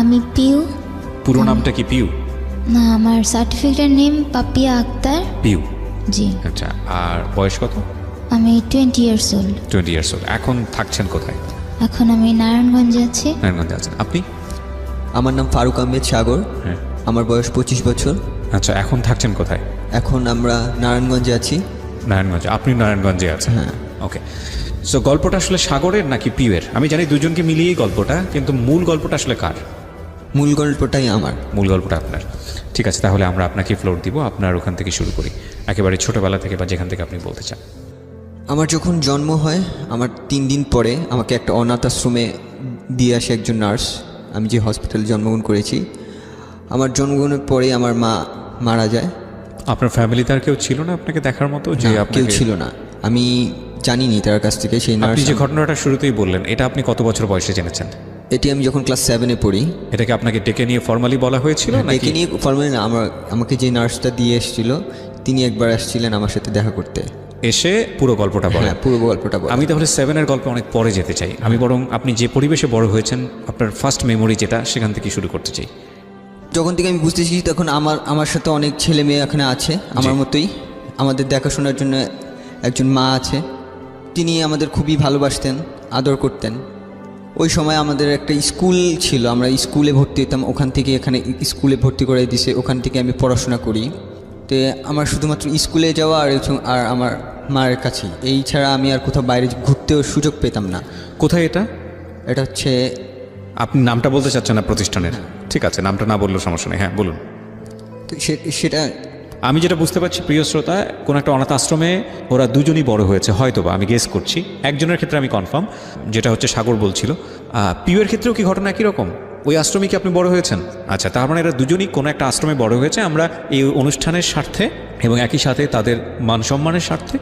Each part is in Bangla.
আমি পিউ। পুরো নামটা কি পিউ? না, আমার সার্টিফিকেটের নেম পাপিয়া আক্তার। পিউ, জি। আচ্ছা। আর বয়স কত? আমি 20 ইয়ার্স ওল্ড। 20 years old. এখন থাকছেন কোথায়? এখন আমি নারায়ণগঞ্জে আছি। নারায়ণগঞ্জে আছেন। আপনি? আমার নাম ফারুক আহমেদ সাগর। হ্যাঁ। আমার বয়স 25 বছর। আচ্ছা, এখন থাকছেন কোথায়? এখন আমরা নারায়ণগঞ্জে আছি। নারায়ণগঞ্জে। আপনি নারায়ণগঞ্জে আছেন? হ্যাঁ। ওকে। সো গল্পটা আসলে সাগরের নাকি পিউয়ের? আমি জানি দুজনকে মিলিয়েই গল্পটা, কিন্তু মূল গল্পটা আসলে কার? মূল গল্পটাই আমার। মূল গল্পটা আপনার। ঠিক আছে, তাহলে আমরা আপনাকে ফ্লোর দিব, আপনার ওখান থেকে শুরু করি, একেবারে ছোটোবেলা থেকে বা যেখান থেকে আপনি বলতে চান। আমার যখন জন্ম হয়, আমার 3 দিন পরে আমাকে একটা অনাথ আশ্রমে দিয়ে আসে একজন নার্স। আমি যে হসপিটালে জন্মগ্রহণ করেছি, আমার জন্মগ্রহণের পরে আমার মা মারা যায়। আপনার ফ্যামিলিতে আর কেউ ছিল না আপনাকে দেখার মতো? যে না, কেউ আপনাকে ছিল না। আমি জানিনি তার কাছ থেকে সেই নার্স। আপনি যে ঘটনাটা শুরুতেই বললেন, এটা আপনি কত বছর বয়সে জেনেছেন? এটি আমি যখন ক্লাস 7-এ পড়ি। এটাকে আপনাকে ডেকে নিয়ে ফর্মালি বলা হয়েছিল নাকি? ডেকে নিয়ে ফর্মালি না, আমাকে যে নার্সটা দিয়ে এসেছিল তিনি একবার আসছিলেন আমার সাথে দেখা করতে। এসে পুরো গল্পটা বলেন? হ্যাঁ, পুরো গল্পটা বলেন। আমি তাহলে 7-এর গল্পে অনেক পরে যেতে চাই। আমি বরং আপনি যে পরিবেশে বড় হয়েছেন, আপনার ফার্স্ট মেমোরি যেটা, সেখান থেকে শুরু করতে চাই। যখন থেকে আমি বুঝতে শিখি তখন আমার সাথে অনেক ছেলে মেয়ে এখানে আছে আমার মতোই। আমাদের দেখাশোনার জন্য একজন মা আছে, তিনি আমাদের খুবই ভালোবাসতেন, আদর করতেন। ওই সময় আমাদের একটা স্কুল ছিল, আমরা স্কুলে ভর্তি হতাম। ওখান থেকে এখানে স্কুলে ভর্তি করে দিছে, ওখান থেকে আমি পড়াশোনা করি। তো আমার শুধুমাত্র স্কুলে যাওয়া আর আমার মায়ের কাছে, এই ছাড়া আমি আর কোথাও বাইরে ঘুরতেও সুযোগ পেতাম না। কোথায় এটা? এটা হচ্ছে, আপনি নামটা বলতে চাচ্ছেন না প্রতিষ্ঠানের? ঠিক আছে, নামটা না বললেও সমস্যা নেই, হ্যাঁ বলুন। তো সেটা আমি যেটা বুঝতে পারছি প্রিয় শ্রোতা, কোনো একটা অনাথ আশ্রমে ওরা দুজনই বড় হয়েছে হয়তোবা, আমি গেস করছি। একজনের ক্ষেত্রে আমি কনফার্ম, যেটা হচ্ছে সাগর বলছিল। পিউয়ের ক্ষেত্রেও কি ঘটনা একই রকম? ওই আশ্রমে কি আপনি বড় হয়েছেন? আচ্ছা, তার মানে এরা দুজনই কোনো একটা আশ্রমে বড় হয়েছে। আমরা এই অনুষ্ঠানের স্বার্থে এবং একই সাথে তাদের মান সম্মানের স্বার্থে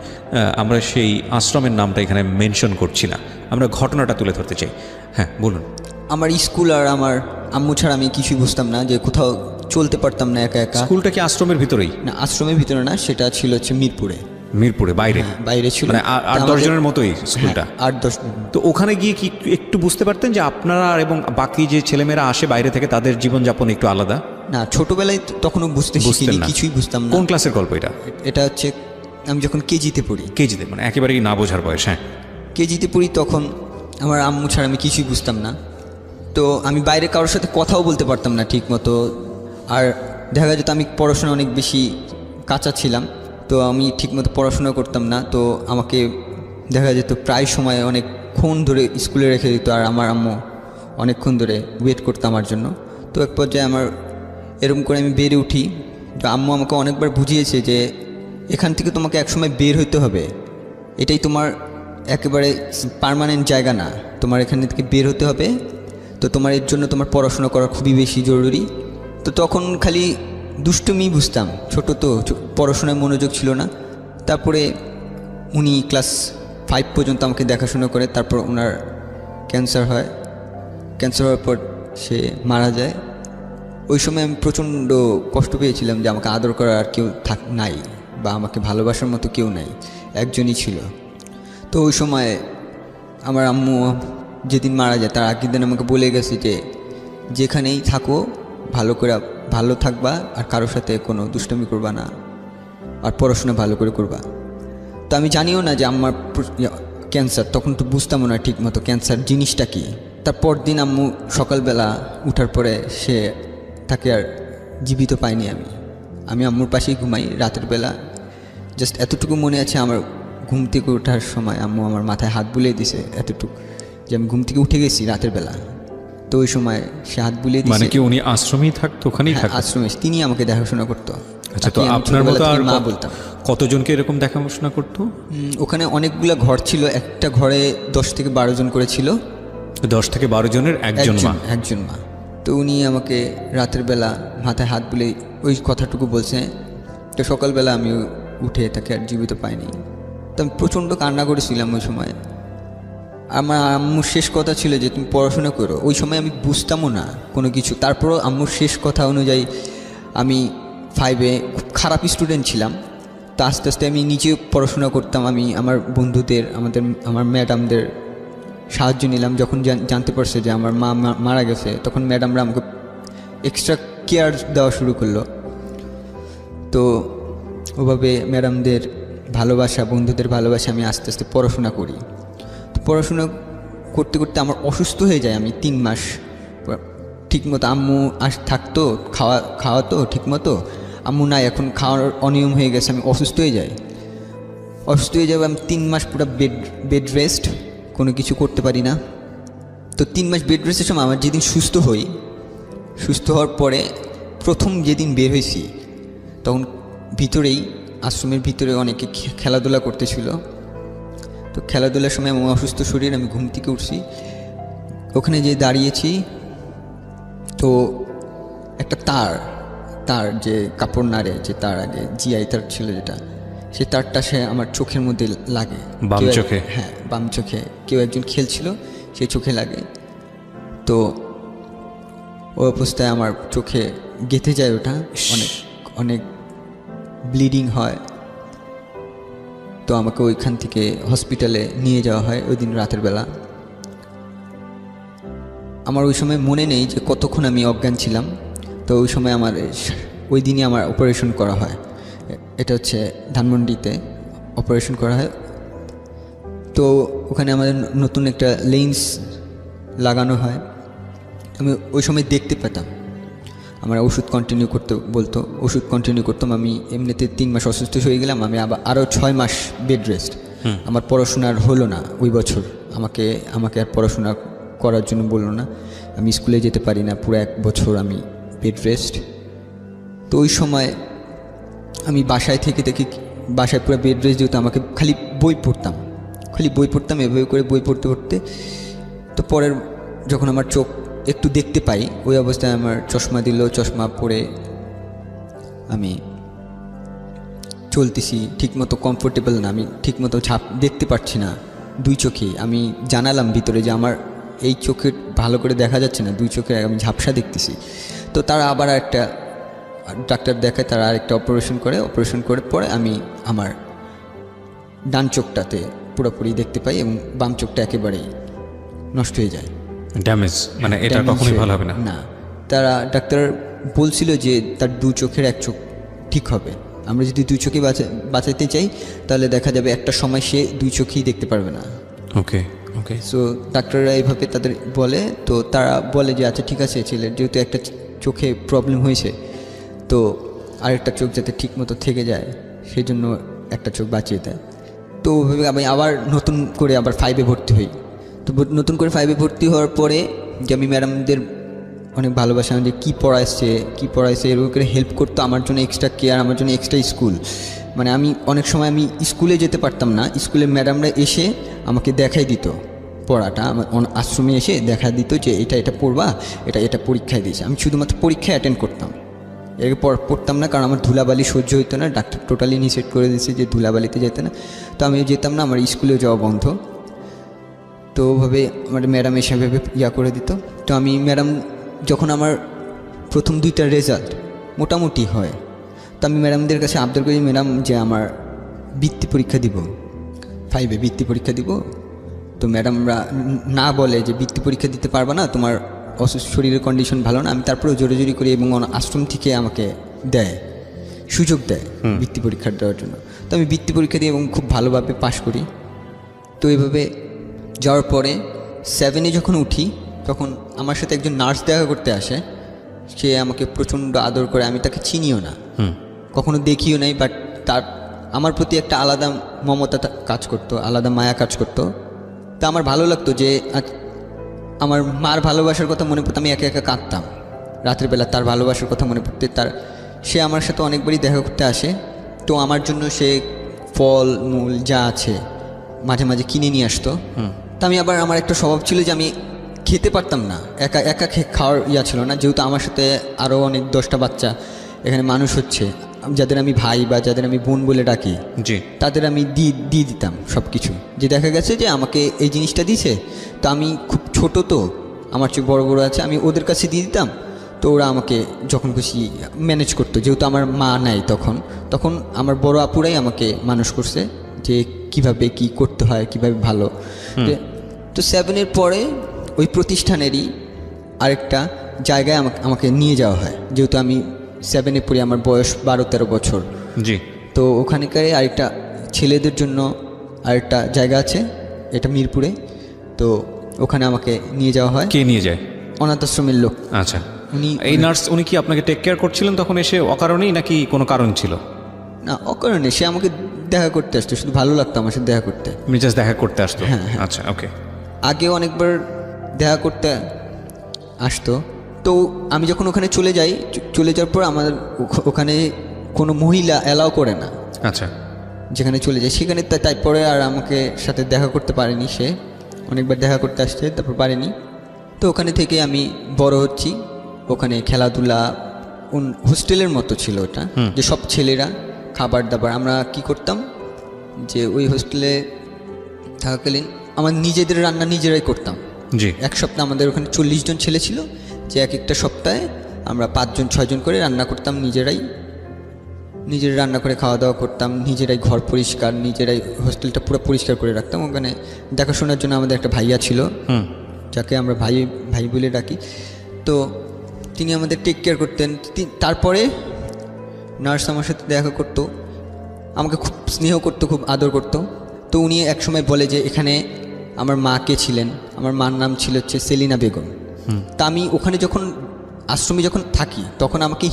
আমরা সেই আশ্রমের নামটা এখানে মেনশন করছি না, আমরা ঘটনাটা তুলে ধরতে চাই। হ্যাঁ বলুন। আমার স্কুল আর আমার আম্মু ছাড়া আমি কিছুই বুঝতাম না, যে কোথাও চলতে পারতাম না একা একা। স্কুলটা কি আশ্রমের ভিতরেই? না, আশ্রমের ভিতরে না, সেটা ছিল হচ্ছে মিরপুরে। মিরপুরে বাইরে? বাইরে ছিল, মানে 8-10 জনের মতোই স্কুলটা? 8-10। তো ওখানে গিয়ে কি একটু বুঝতে পারতেন যে আপনারা এবং বাকি যে ছেলেমেয়েরা আসে বাইরে থেকে, তাদের জীবনযাপন একটু আলাদা? না, ছোটবেলায় তখনও বুঝতেন না, কিছুই বুঝতাম না। কোন ক্লাসের গল্প এটা? এটা হচ্ছে আমি যখন কেজিতে পড়ি। কেজিতে? মানে একেবারেই না বোঝার বয়স? হ্যাঁ, কেজিতে পড়ি, তখন আমার আম্মু ছাড়া আমি কিছুই বুঝতাম না। তো আমি বাইরে কারোর সাথে কথাও বলতে পারতাম না ঠিক মতো। আর দেখা যেত আমি পড়াশোনা অনেক বেশি কাঁচা ছিলাম, তো আমি ঠিকমতো পড়াশোনা করতাম না। তো আমাকে দেখা যেত প্রায় সময় অনেকক্ষণ ধরে স্কুলে রেখে দিত, আর আমার আম্মু অনেকক্ষণ ধরে ওয়েট করতো আমার জন্য। তো এক পর্যায়ে আমার এরকম করে আমি বেড়ে উঠি। তো আম্মু আমাকে অনেকবার বুঝিয়েছে যে এখান থেকে তোমাকে একসময় বের হইতে হবে, এটাই তোমার একেবারে পার্মানেন্ট জায়গা না, তোমার এখান থেকে বের হতে হবে। তো তোমার এর জন্য তোমার পড়াশোনা করা খুবই বেশি জরুরি। তো তখন খালি দুষ্টুমি বুঝতাম, ছোট তো, পড়াশোনায় মনোযোগ ছিল না। তারপরে উনি ক্লাস 5 পর্যন্ত আমাকে দেখাশোনা করে, তারপর ওনার ক্যান্সার হয়। ক্যান্সার হওয়ার পর সে মারা যায়। ওই সময় আমি প্রচণ্ড কষ্ট পেয়েছিলাম যে আমাকে আদর করার আর কেউ নাই, বা আমাকে ভালোবাসার মতো কেউ নাই, একজনই ছিল। তো ওই সময় আমার আম্মু যেদিন মারা যায় তার আগের দিন আমাকে বলে গেছে যে যেখানেই থাকো ভালো থাকবা, আর কারোর সাথে কোনো দুষ্টামি করবা না, আর পড়াশোনা ভালো করে করবা। তো আমি জানিও না যে আমার ক্যান্সার, তখন তো বুঝতামও না ঠিক মতো ক্যান্সার জিনিসটা কী। তারপর দিন আম্মু সকালবেলা উঠার পরে তাকে আর জীবিত পাইনি। আমি আম্মুর পাশেই ঘুমাই রাতের বেলা। জাস্ট এতটুকু মনে আছে, আমার ঘুম থেকে ওঠার সময় আম্মু আমার মাথায় হাত বুলিয়ে দিছে, এতটুকু যে আমি ঘুম থেকে উঠে গেছি রাতের বেলা। তো ওই সময় সে হাত বুলিয়ে দিছে। মানে কি উনি আশ্রমেই থাকতো? ওখানেই থাকতো? আশ্রমে তিনি আমাকে দেখাশোনা করতো। আচ্ছা, তো আপনার মতো আর মা বলতাম। কতজনকে এরকম দেখাশোনা করতো? ওখানে অনেকগুলো ঘর ছিল, একটা ঘরে 10 থেকে 12 জন করে ছিল। 10 থেকে 12 জনের একজন মা। তো উনি আমাকে রাতের বেলা মাথায় হাত বুলিয়ে ওই কথাটুকু বলছে। তো সকালবেলা আমি উঠে তাকে আর জীবিত পাইনি। তো আমি প্রচণ্ড কান্না করেছিলাম ওই সময়। আমার আম্মুর শেষ কথা ছিল যে তুমি পড়াশোনা করো। ওই সময় আমি বুঝতামও না কোনো কিছু। তারপরও আম্মুর শেষ কথা অনুযায়ী আমি 5-এ খুব খারাপ স্টুডেন্ট ছিলাম। তো আস্তে আস্তে আমি নিজেও পড়াশোনা করতাম। আমি আমার বন্ধুদের, আমার ম্যাডামদের সাহায্য নিলাম। যখন জানতে পারছে যে আমার মা মারা গেছে, তখন ম্যাডামরা আমাকে এক্সট্রা কেয়ার দেওয়া শুরু করলো। তো ওভাবে ম্যাডামদের ভালোবাসা, বন্ধুদের ভালোবাসা আমি আস্তে আস্তে পড়াশোনা করি। তো পড়াশোনা করতে করতে আমার অসুস্থ হয়ে যায়। আমি 3 মাস ঠিকমতো, আম্মু থাকতো, খাওয়াতো ঠিকমতো, আম্মু নাই, এখন খাওয়ার অনিয়ম হয়ে গেছে, আমি অসুস্থ হয়ে যাই। আমি 3 মাস পুরো বেড রেস্ট, কোনো কিছু করতে পারি না। তো 3 মাস বেড রেস্টের সময় আমার যেদিন সুস্থ হওয়ার পরে প্রথম যেদিন বের হয়েছি, তখন আশ্রমের ভিতরে অনেকে খেলাধুলা করতেছিল। তো খেলাধুলার সময় আমার অসুস্থ শরীর, আমি ঘুম থেকে উঠছি, ওখানে যে দাঁড়িয়েছি, তো একটা তার যে কাপড় নাড়ে, যে তার আগে জিআই তার ছিল যেটা, সে তারটা সে আমার চোখের মধ্যে লাগে, বাম চোখে। হ্যাঁ, বাম চোখে। কেউ একজন খেলছিল, সেই চোখে লাগে। তো ওই অবস্থায় আমার চোখে গেঁথে যায়, ওটা অনেক ব্লিডিং হয়। তো আমাকে ওইখান থেকে হসপিটালে নিয়ে যাওয়া হয় ওই দিন রাতের বেলা। আমার ওই সময় মনে নেই যে কতক্ষণ আমি অজ্ঞান ছিলাম। তো ওই সময় ওই দিনই আমার অপারেশন করা হয়। এটা হচ্ছে ধানমন্ডিতে অপারেশন করা হয়। তো ওখানে আমাদের নতুন একটা লেন্স লাগানো হয়। আমি ওই সময় দেখতে পেতাম। আমার ওষুধ কন্টিনিউ করতে বলতো, ওষুধ কন্টিনিউ করতাম। আমি এমনিতে 3 মাস অসুস্থ হয়ে গেলাম, আমি আরও 6 মাস বেড রেস্ট। আমার পড়াশোনার হলো না ওই বছর, আমাকে আর পড়াশোনা করার জন্য বললো না, আমি স্কুলে যেতে পারি না, পুরো 1 বছর আমি বেড রেস্ট। তো ওই সময় আমি বাসায় পুরো বেড রেস্ট যেহেতু, আমাকে খালি বই পড়তাম, এভাবে করে বই পড়তে। তো পরের যখন আমার চোখ একটু দেখতে পাই, ওই অবস্থায় আমার চশমা দিল, চশমা পরে আমি চলতেছি ঠিকমতো, কমফোর্টেবল না, আমি ঠিকমতো দেখতে পারছি না 2 চোখে। আমি জানালাম ভিতরে যে আমার এই চোখে ভালো করে দেখা যাচ্ছে না, 2 চোখে আমি ঝাপসা দেখতেছি। তো তারা আবার একটা ডাক্তার দেখায়, তারা আরেকটা অপারেশন করে পরে আমি আমার ডান চোখটাতে পুরোপুরি দেখতে পাই, এবং বাম চোখটা একেবারেই নষ্ট হয়ে যায়, ড্যামেজ, মানে এটা কখনোই ভালো হবে না। তারা ডাক্তার বলছিল যে তার 2 চোখের 1 চোখ ঠিক হবে। আমরা যদি 2 চোখে বাঁচাতে চাই, তাহলে দেখা যাবে একটা সময় সে 2 চোখেই দেখতে পারবে না। ওকে। সো ডাক্তাররা এইভাবে তাদের বলে। তো তারা বলে যে আচ্ছা ঠিক আছে, ছেলের যেহেতু একটা চোখে প্রবলেম হয়েছে, তো আরেকটা চোখ যাতে ঠিক মতো থেকে যায়, সেই জন্য একটা চোখ বাঁচিয়ে দেয়। তো ওইভাবে আমি আবার নতুন করে 5-এ ভর্তি হই। তো নতুন করে 5-এ ভর্তি হওয়ার পরে যে আমি ম্যাডামদের অনেক ভালোবাসা, যে কী পড়াইছে এরকম করে হেল্প করতো, আমার জন্য এক্সট্রা কেয়ার, আমার জন্য এক্সট্রা স্কুল। মানে আমি অনেক সময় আমি স্কুলে যেতে পারতাম না, স্কুলের ম্যাডামরা এসে আমাকে দেখাই দিত পড়াটা, আমার আশ্রমে এসে দেখা দিত যে এটা পড়বা, এটা পরীক্ষায় দিয়েছে। আমি শুধুমাত্র পরীক্ষায় অ্যাটেন্ড করতাম, এর পর পড়তাম না, কারণ আমার ধুলাবালি সহ্য হতো না। ডাক্তার টোটালি নিষেধ করে দিয়েছে যে ধুলাবালিতে যেতে না। তো আমি যেতাম না, আমার স্কুলেও যাওয়া বন্ধ। তো ওভাবে আমার ম্যাডাম এসে করে দিত। তো আমি যখন আমার প্রথম 2টা রেজাল্ট মোটামুটি হয়, তো আমি ম্যাডামদের কাছে আবদার করি, ম্যাডাম যে আমার বৃত্তি পরীক্ষা দিব, 5-এ বৃত্তি পরীক্ষা দিব। তো ম্যাডামরা না বলে যে বৃত্তি পরীক্ষা দিতে পারবে না, তোমার শরীরের কন্ডিশন ভালো না। আমি তারপরেও জোরে করি, এবং আশ্রম থেকে আমাকে সুযোগ দেয় বৃত্তি পরীক্ষা দেওয়ার জন্য। তো আমি বৃত্তি পরীক্ষা দিই এবং খুব ভালোভাবে পাশ করি। তো এইভাবে যাওয়ার পরে 7-এ যখন উঠি, তখন আমার সাথে একজন নার্স দেখা করতে আসে। সে আমাকে প্রচণ্ড আদর করে, আমি তাকে চিনিও না, কখনো দেখিও নাই, বাট আমার প্রতি একটা আলাদা মমতা কাজ করতো, আলাদা মায়া কাজ করতো। তা আমার ভালো লাগতো যে আমার মার ভালোবাসার কথা মনে পড়তো, আমি একা একা কাঁদতাম রাতের বেলা, তার ভালোবাসার কথা মনে পড়তে। সে আমার সাথে অনেকবারই দেখা করতে আসে। তো আমার জন্য সে ফল মূল যা আছে মাঝে মাঝে কিনে নিয়ে আসতো। তা আমার একটা স্বভাব ছিল যে আমি খেতে পারতাম না, একা খাওয়ার ছিল না, যেহেতু আমার সাথে আরও অনেক 10টা বাচ্চা এখানে মানুষ হচ্ছে, যাদের আমি ভাই বা যাদের আমি বোন বলে ডাকি, তাদের আমি দিয়ে দিতাম সব কিছু। যে দেখা গেছে যে আমাকে এই জিনিসটা দিছে, তো আমি খুব ছোট, তো আমার চেয়ে বড় আছে, আমি ওদের কাছে দিয়ে দিতাম। তো ওরা আমাকে যখন খুশি ম্যানেজ করতো, যেহেতু আমার মা নাই তখন আমার বড় আপুরাই আমাকে মানুষ করছে, যে কিভাবে কি করতে হয়, কিভাবে ভালো। তো 7-এর পরে ওই প্রতিষ্ঠানেরই আরেকটা জায়গায় আমাকে নিয়ে যাওয়া হয়, যেহেতু আমি 7-এ পড়ি, আমার বয়স 12-13 বছর। জি। তো ওখানকার আরেকটা ছেলেদের জন্য আরেকটা জায়গা আছে, এটা মিরপুরে। তো ওখানে আমাকে নিয়ে যাওয়া হয়। কে নিয়ে যায়? অনাথ আশ্রমের লোক। আচ্ছা, এই নার্স উনি কি আপনাকে টেক কেয়ার করছিলেন তখন এসে অকারণেই, নাকি কোনো কারণ ছিল? না, অকারণে। সে আমাকে দেখা করতে আসতো, শুধু ভালো লাগতো আমার সাথে দেখা করতে। জাস্ট দেখা করতে আসতো? হ্যাঁ, হ্যাঁ। আচ্ছা, ওকে। আগে অনেকবার দেখা করতে আসতো। তো আমি যখন ওখানে চলে যাওয়ার পর আমার ওখানে কোনো মহিলা অ্যালাউ করে না। আচ্ছা। যেখানে চলে যায় সেখানে তারপরে আর আমাকে সাথে দেখা করতে পারেনি। সে অনেকবার দেখা করতে আসছে, তারপর পারেনি। তো ওখানে থেকে আমি বড় হচ্ছি। ওখানে খেলাধুলা হোস্টেলের মতো ছিল ওটা, যে সব ছেলেরা খাবার দাবার। আমরা কি করতাম যে ওই হোস্টেলে থাকাকালীন আমার নিজেদের রান্না নিজেরাই করতাম। জি। এক সপ্তাহ আমাদের ওখানে 40 জন ছেলে ছিল, যে এক একটা সপ্তাহে আমরা 5-6 জন করে রান্না করতাম, নিজেরাই রান্না করে খাওয়া দাওয়া করতাম, নিজেরাই ঘর পরিষ্কার, নিজেরাই হোস্টেলটা পুরো পরিষ্কার করে রাখতাম। ওখানে দেখাশোনার জন্য আমাদের একটা ভাইয়া ছিল, যাকে আমরা ভাই বলে ডাকি। তো তিনি আমাদের টেক কেয়ার করতেন। তারপরে নার্স আমার সাথে দেখা করতো, আমাকে খুব স্নেহ করতো, খুব আদর করতো। তো উনি একসময় বলে যে এখানে আমার মা কে ছিলেন, আমার মার নাম ছিল হচ্ছে সেলিনা বেগম। তা আমি ওখানে যখন আশ্রমে যখন থাকি তখন আমাকে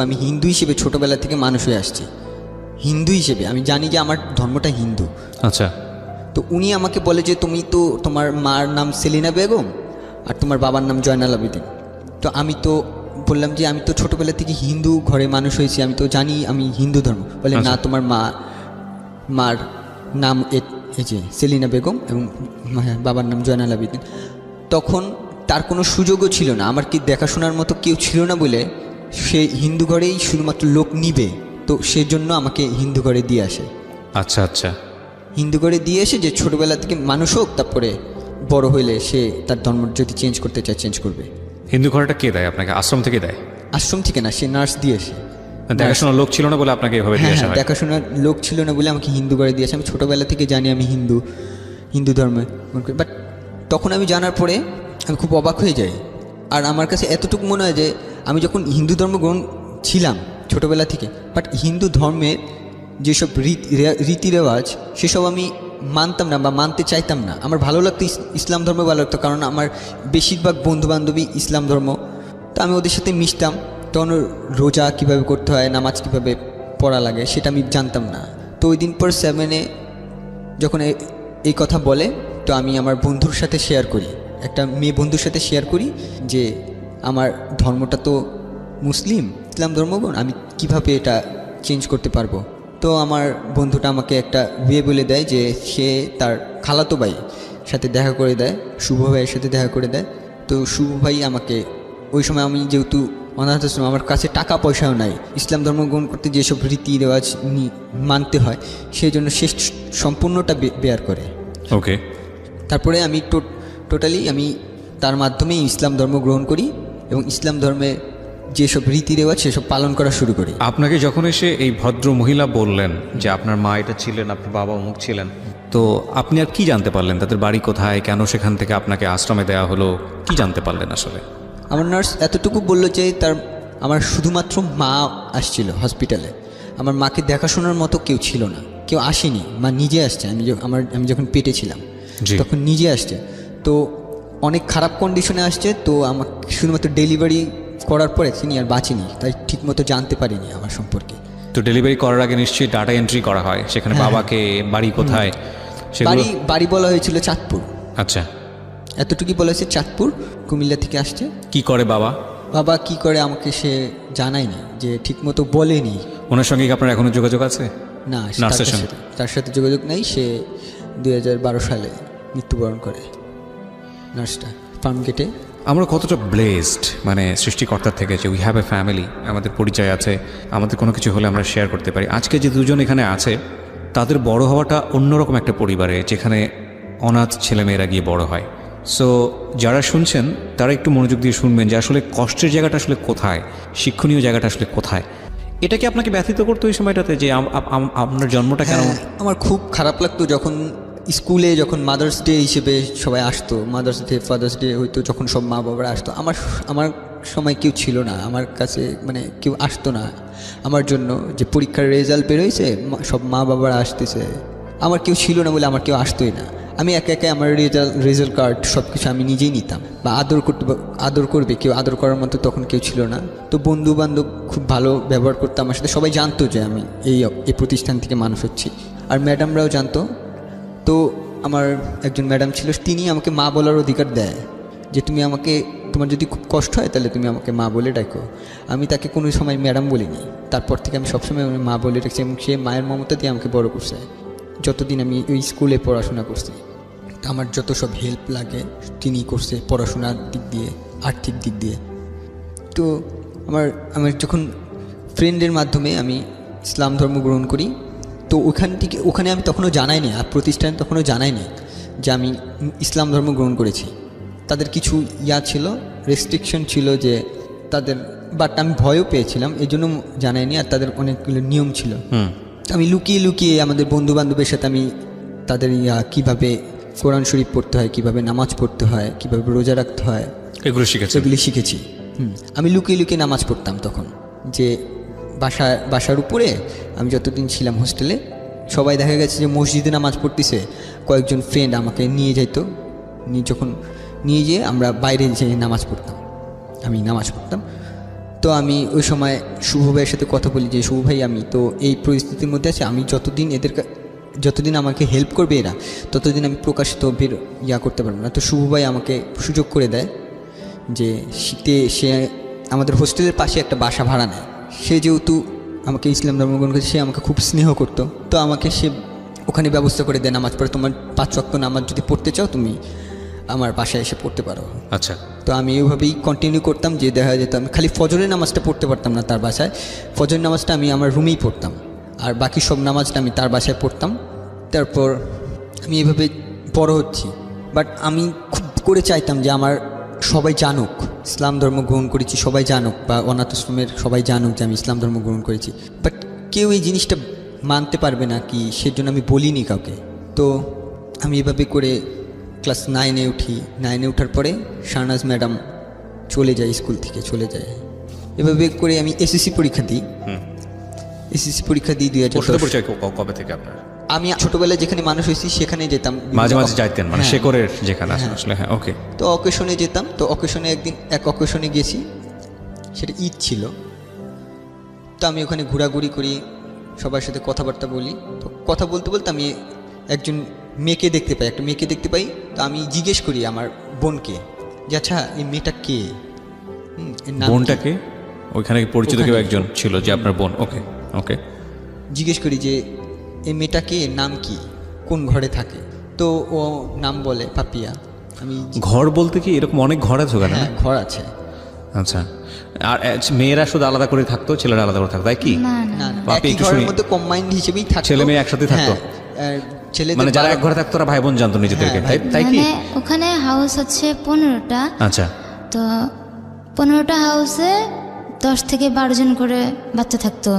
আমি হিন্দু হিসেবে ছোটোবেলা থেকে মানুষ হয়ে আসছি। হিন্দু হিসেবে আমি জানি যে আমার ধর্মটা হিন্দু। আচ্ছা। তো উনি আমাকে বলে যে তুমি তো, তোমার মার নাম সেলিনা বেগম আর তোমার বাবার নাম জয়নাল আবেদিন। তো আমি তো বললাম যে আমি তো ছোটোবেলা থেকে হিন্দু ঘরে মানুষ হয়েছি, আমি তো জানি আমি হিন্দু ধর্ম। বলে না, তোমার মার নাম এই যে সেলিনা বেগম এবং বাবার নাম জয়নাল আবেদিন। তখন তার কোনো সুযোগও ছিল না, আমার কি দেখাশোনার মতো কেউ ছিল না বলে সে হিন্দু ঘরেই শুধুমাত্র লোক নিবে, তো সেজন্য আমাকে হিন্দু ঘরে দিয়ে আসে। আচ্ছা আচ্ছা। হিন্দু ঘরে দিয়ে এসে যে ছোটোবেলা থেকে মানুষ হোক, তারপরে বড় হইলে সে তার ধর্ম যদি চেঞ্জ করতে চায় চেঞ্জ করবে। হিন্দু ঘরটা কে দেয় আপনাকে? আশ্রম থেকে দেয়? আশ্রম থেকে না, সে নার্স দিয়ে আসে। দেখাশোনার লোক ছিল না বলে আপনাকে এভাবে দিয়ে আসা হয়? দেখাশোনার লোক ছিল না বলে আমাকে হিন্দু ঘরে দিয়ে আসে। আমি ছোটোবেলা থেকে জানি আমি হিন্দু ধর্মে, বাট তখন আমি জানার পরে আমি খুব অবাক হয়ে যাই। আর আমার কাছে এতটুকু মনে হয় যে আমি যখন হিন্দু ধর্ম গ্রহণ ছিলাম ছোটোবেলা থেকে, বাট হিন্দু ধর্মের যেসব রীতি রেওয়াজ সেসব আমি মানতাম না বা মানতে চাইতাম না। আমার ভালো লাগতো, ইসলাম ধর্ম ভালো লাগতো, কারণ আমার বেশিরভাগ বন্ধুবান্ধবী ইসলাম ধর্ম। তো আমি ওদের সাথে মিশতাম। তখন রোজা কীভাবে করতে হয়, নামাজ কীভাবে পড়া লাগে সেটা আমি জানতাম না। তো ওই দিন পর 7-এ যখন এই কথা বলে, তো আমি আমার বন্ধুর সাথে শেয়ার করি, একটা মেয়ে বন্ধুর সাথে শেয়ার করি যে আমার ধর্মটা তো ইসলাম ধর্মগ্রহণ, আমি কিভাবে এটা চেঞ্জ করতে পারবো। তো আমার বন্ধুটা আমাকে একটা বলে দেয় যে সে তার খালাতো ভাই সাথে দেখা করে দেয়, শুভ ভাইয়ের সাথে দেখা করে দেয়। তো শুভ ভাই আমাকে, ওই সময় আমি যেহেতু অনাথ আশ্রম, আমার কাছে টাকা পয়সাও নাই, ইসলাম ধর্ম গ্রহণ করতে যেসব রীতি রেওয়াজ মানতে হয় সেই জন্য সে সম্পূর্ণটা বেয়ার করে। ওকে। তারপরে আমি টোটালি আমি তার মাধ্যমেই ইসলাম ধর্ম গ্রহণ করি এবং ইসলাম ধর্মে যেসব রীতি রেওয়াজ সেসব পালন করা শুরু করি। আপনাকে যখন এসে এই ভদ্র মহিলা বললেন যে আপনার মা এটা ছিলেন, আপনার বাবা অমুক ছিলেন, তো আপনি আর কি জানতে পারলেন? তাদের বাড়ি কোথায়, কেন সেখান থেকে আপনাকে আশ্রমে দেওয়া হলো, কি জানতে পারলেন আসলে? আমার নার্স এতটুকু বললো যে আমার শুধুমাত্র মা আসছিল হসপিটালে, আমার মাকে দেখাশোনার মতো কেউ ছিল না, কেউ আসেনি, মা নিজে আসছে। আমি যখন পেটে ছিলাম তখন নিজে আসছে। তো অনেক খারাপ কন্ডিশনে আসছে। তো আমাকে শুধুমাত্র ডেলিভারি করার পরে তিনি আর বাঁচেনি, তাই ঠিকমতো জানতে পারিনি আমার সম্পর্কে। তো ডেলিভারি করার আগে নিশ্চয়ই ডাটা এন্ট্রি করা হয়, সেখানে বাবাকে, বাড়ি কোথায়, বাড়ি বলা হয়েছিল চাঁদপুর। আচ্ছা, এতটুকুই বলা হয়েছে চাঁদপুর, কুমিল্লা থেকে আসছে। কি করে বাবা কি করে আমাকে সে জানায়নি, যে ঠিকমতো বলেনি। ওনার সঙ্গে কি আপনার এখনো যোগাযোগ আছে? না, তার সাথে যোগাযোগ নেই। সে 2012 সালে মৃত্যুবরণ করে নার্সটা, ফার্ম গেটে। আমরা কতটা ব্লেসড, মানে সৃষ্টিকর্তার থেকে, যে উই হ্যাভ এ ফ্যামিলি, আমাদের পরিচয় আছে, আমাদের কোনো কিছু হলে আমরা শেয়ার করতে পারি। আজকে যে দুজন এখানে আছে তাদের বড় হওয়াটা অন্যরকম একটা পরিবারে, যেখানে অনাথ ছেলেমেয়েরা গিয়ে বড় হয়। সো যারা শুনছেন তারা একটু মনোযোগ দিয়ে শুনবেন যে আসলে কষ্টের জায়গাটা আসলে কোথায়, শিক্ষণীয় জায়গাটা আসলে কোথায়। এটা কি আপনাকে ব্যথিত করতো ওই সময়টাতে, যে আপনার জন্মটা কেন? আমার খুব খারাপ লাগতো যখন স্কুলে যখন মাদার্স ডে হিসেবে সবাই আসতো, মাদার্স ডে ফাদার্স ডে হয়তো যখন সব মা বাবারা আসতো, আমার সময় কেউ ছিল না, আমার কাছে মানে কেউ আসতো না আমার জন্য। যে পরীক্ষার রেজাল্ট বেরোয়েছে, সব মা বাবারা আসতেছে, আমার কেউ ছিল না বলে আমার কেউ আসতোই না। আমি একে একে আমার রেজাল্ট কার্ড সব কিছু আমি নিজেই নিতাম, বা আদর করবে কেউ, আদর করার মতো তখন কেউ ছিল না। তো বন্ধু বান্ধব খুব ভালো ব্যবহার করতো আমার সাথে, সবাই জানতো যে আমি এই প্রতিষ্ঠান থেকে মানুষ হচ্ছি, আর ম্যাডামরাও জানতো। তো আমার একজন ম্যাডাম ছিল, তিনি আমাকে মা বলার অধিকার দেয়, যে তুমি আমাকে, তোমার যদি খুব কষ্ট হয় তাহলে তুমি আমাকে মা বলে ডাকো। আমি তাকে কোনো সময় ম্যাডাম বলিনি, তারপর থেকে আমি সবসময় মা বলে ডাকছি, এবং সে মায়ের মমতা দিয়ে আমাকে বড় করছে যতদিন আমি ওই স্কুলে পড়াশোনা করছি। আমার যত সব হেল্প লাগে তিনি করছে, পড়াশোনার দিক দিয়ে, আর্থিক দিক দিয়ে। তো আমার যখন ফ্রেন্ডের মাধ্যমে আমি ইসলাম ধর্ম গ্রহণ করি, তো ওখানে আমি তখনও জানাইনি, আর প্রতিষ্ঠানে তখনও জানাইনি যে আমি ইসলাম ধর্ম গ্রহণ করেছি। তাদের কিছু ছিল, রেস্ট্রিকশন ছিল যে তাদের, বাট আমি ভয়ও পেয়েছিলাম, এই জন্য জানাইনি। আর তাদের অনেকগুলো নিয়ম ছিল, আমি লুকিয়ে লুকিয়ে আমাদের বন্ধু বান্ধবের সাথে আমি তাদের কীভাবে কোরআন শরীফ পড়তে হয়, কীভাবে নামাজ পড়তে হয়, কীভাবে রোজা রাখতে হয়, এগুলি শিখেছি। আমি লুকিয়ে লুকিয়ে নামাজ পড়তাম তখন, যে বাসার উপরে আমি যতদিন ছিলাম হোস্টেলে, সবাই দেখা গেছে যে মসজিদে নামাজ পড়তেছে, কয়েকজন ফ্রেন্ড আমাকে নিয়ে যাইতো, যখন নিয়ে যেয়ে আমরা বাইরে যেয়ে নামাজ পড়তাম, আমি নামাজ পড়তাম। তো আমি ওই সময় শুভ ভাইয়ের সাথে কথা বলি যে শুভ ভাই, আমি তো এই পরিস্থিতির মধ্যে আছি, আমি যতদিন আমাকে হেল্প করবে এরা, ততদিন আমি প্রকাশিত করতে পারবো না। তো শুভ ভাই আমাকে সুযোগ করে দেয় যে শীতে সে আমাদের হোস্টেলের পাশে একটা বাসা ভাড়া নেয়। সে যেহেতু আমাকে ইসলাম ধর্ম গ্রহণ করেছে, সে আমাকে খুব স্নেহ করতো, তো আমাকে সে ওখানে ব্যবস্থা করে দেয় নামাজ পড়ে, তোমার 5 ওয়াক্ত নামাজ যদি পড়তে চাও তুমি আমার বাসায় এসে পড়তে পারো। আচ্ছা। তো আমি এইভাবেই কন্টিনিউ করতাম, যে দেখা যেত আমি খালি ফজরের নামাজটা পড়তে পারতাম না তার বাসায়, ফজরের নামাজটা আমি আমার রুমেই পড়তাম, আর বাকি সব নামাজটা আমি তার বাসায় পড়তাম। তারপর আমি এইভাবে বড় হচ্ছি, বাট আমি খুব করে চাইতাম যে আমার সবাই জানুক ইসলাম ধর্ম গ্রহণ করেছি, সবাই জানুক, বা অনাথ আশ্রমের সবাই জানুক যে আমি ইসলাম ধর্ম গ্রহণ করেছি। বাট কেউ এই জিনিসটা মানতে পারবে না কি, সেজন্য আমি বলিনি কাউকে। তো আমি এভাবে করে ক্লাস 9-এ উঠি। 9-এ ওঠার পরে শাহনাজ ম্যাডাম চলে যায়, স্কুল থেকে চলে যায়। এভাবে করে আমি এসএসসি পরীক্ষা দিই। এসএসসি পরীক্ষা দিই 2010। পরিচয় কবে থেকে আপনার? আমি ছোটবেলায় যেখানে মানুষ হয়েছি সেখানে যেতাম, মাঝে মাঝে যাইতেন, মানে শেকরের যেখানে আসলে। হ্যাঁ, ওকে। তো অকেশনে যেতাম, তো অকেশনে এক অকেশনে গেছি, সেটা ঈদ ছিল। তো আমি ওখানে ঘোরাঘুরি করি, সবার সাথে কথাবার্তা বলি। তো কথা বলতে বলতে আমি একজন মেয়েকে দেখতে পাই, একটা মেয়েকে দেখতে পাই। তো আমি জিজ্ঞেস করি আমার বোনকে যে আচ্ছা এই মেয়েটা কে, বোনটাকে ওইখানে পরিচিত কেউ একজন ছিল যে আপনার বোন? ওকে ওকে। জিজ্ঞেস করি যে এই মেয়েটা কে, নাম কি, কোন ঘরে থাকে? তো ও নাম বলে পাপিয়া। আমি ঘর বলতে কি এরকম অনেক ঘর আছে ওখানে? হ্যাঁ, ঘর আছে। আচ্ছা। আর মেয়েরা শুধু আলাদা করে থাকতো, ছেলেরা আলাদা করে থাকতো, তাই কি? না না, একই ঘরের মধ্যে কম্বাইন্ড হিসেবেই থাকতো, ছেলে মেয়ে একসাথে থাকতো। ছেলেদের মানে যারা এক ঘরে থাকতো ওরা ভাই বোন জানতো নিজেদেরকে, তাই কি? মানে ওখানে হাউস হচ্ছে 15টা। আচ্ছা। তো 15টা হাউসে 10 থেকে 12 জন করে বাচ্চা থাকতো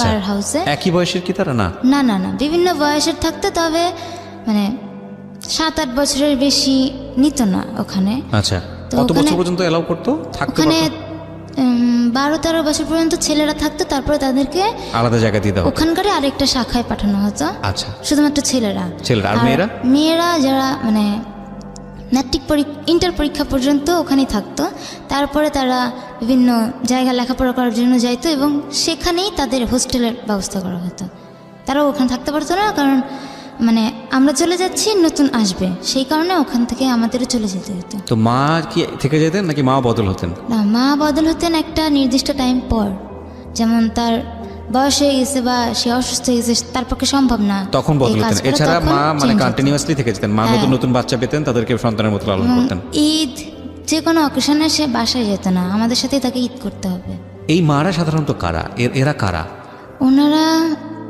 পার হাউসে। একই বয়সের কি তারা? না না না না, বিভিন্ন বয়সের থাকতো, তবে মানে 7-8 বছরের বেশি নিত না ওখানে। আচ্ছা। কত বছর পর্যন্ত এলাও করতো থাকতে? ওখানে 12-13 বছর পর্যন্ত ছেলেরা থাকতো, তারপরে তাদেরকে আলাদা জায়গা দিয়ে দেওয়া, ওখানকার আরেকটা শাখায় পাঠানো হতো। আচ্ছা। শুধুমাত্র ছেলেরা। আর মেয়েরা যারা মানে ম্যাট্রিক ইন্টার পরীক্ষা পর্যন্ত ওখানেই থাকতো, তারপরে তারা বিভিন্ন জায়গা লেখাপড়া করার জন্য যাইতো, এবং সেখানেই তাদের হোস্টেলের ব্যবস্থা করা হতো। তারাও ওখানে থাকতে পারতো না, কারণ মানে আমরা চলে যাচ্ছি, নতুন আসবে, সেই কারণে ওখান থেকে আমাদেরও চলে যেতে হতো। তো মা কি থেকে যেতেন নাকি মা বদল হতেন? না, মা বদল হতেন একটা নির্দিষ্ট টাইম পর, যেমন তার বয়স হয়ে গেছে বা সে অসুস্থ হয়ে গেছে, তার পক্ষে সম্ভব না, তখন বদল হতেন। এছাড়া মা মানে কন্টিনিউয়াসলি থেকে যেতেন, মা নতুন নতুন বাচ্চা পেতেন, তাদেরকে সন্তানের মতো লালন করতেন। ঈদ যে কোনো অকেশনে সে বাসায় যেত না, আমাদের সাথে তাকে ঈদ করতে হবে। এই মারা সাধারণত কারা? এরা কারা? ওনারা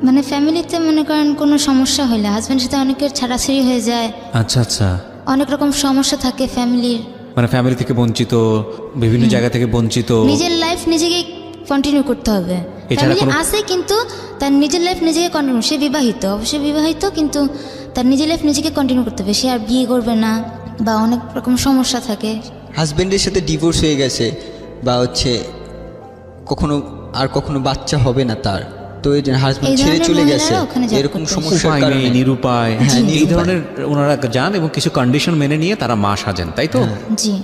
মানে ফ্যামিলিতে মনে করেন কোনো সমস্যা হলে হাজব্যান্ডের সাথে অনেকের ছাড়াছাড়ি হয়ে যায়। আচ্ছা আচ্ছা। অনেক রকম সমস্যা থাকে ফ্যামিলির, মানে ফ্যামিলি থেকে বঞ্চিত, বিভিন্ন জায়গা থেকে বঞ্চিত, নিজের লাইফ নিজেকে কন্টিনিউ করতে হবে। ফ্যামিলি আছে কিন্তু তার নিজের লাইফ নিজেকে কন্টিনিউ। সে বিবাহিত, অবশ্যই বিবাহিত, কিন্তু তার নিজের লাইফ নিজেকে কন্টিনিউ করতে হবে, সে আর বিয়ে করবে না বা অনেক রকম সমস্যা থাকে। হাজব্যান্ডের সাথে ডিভোর্স হয়ে গেছে বা হচ্ছে কখনো বাচ্চা হবে না তার, তো এই যে হাজব্যান্ড এই ছেড়ে ধরনের চলে গেছে, মহিলারা ওখানে job এরকম করতে সমস্যার উপায় কারণে নেই, নিরুপায়, হ্যাঁ, এই নিরুপায়। ধরনের ওনারা যান এবং কিছু কন্ডিশন মেনে নিয়ে তারা মা সাজেন, তাই তো? জি।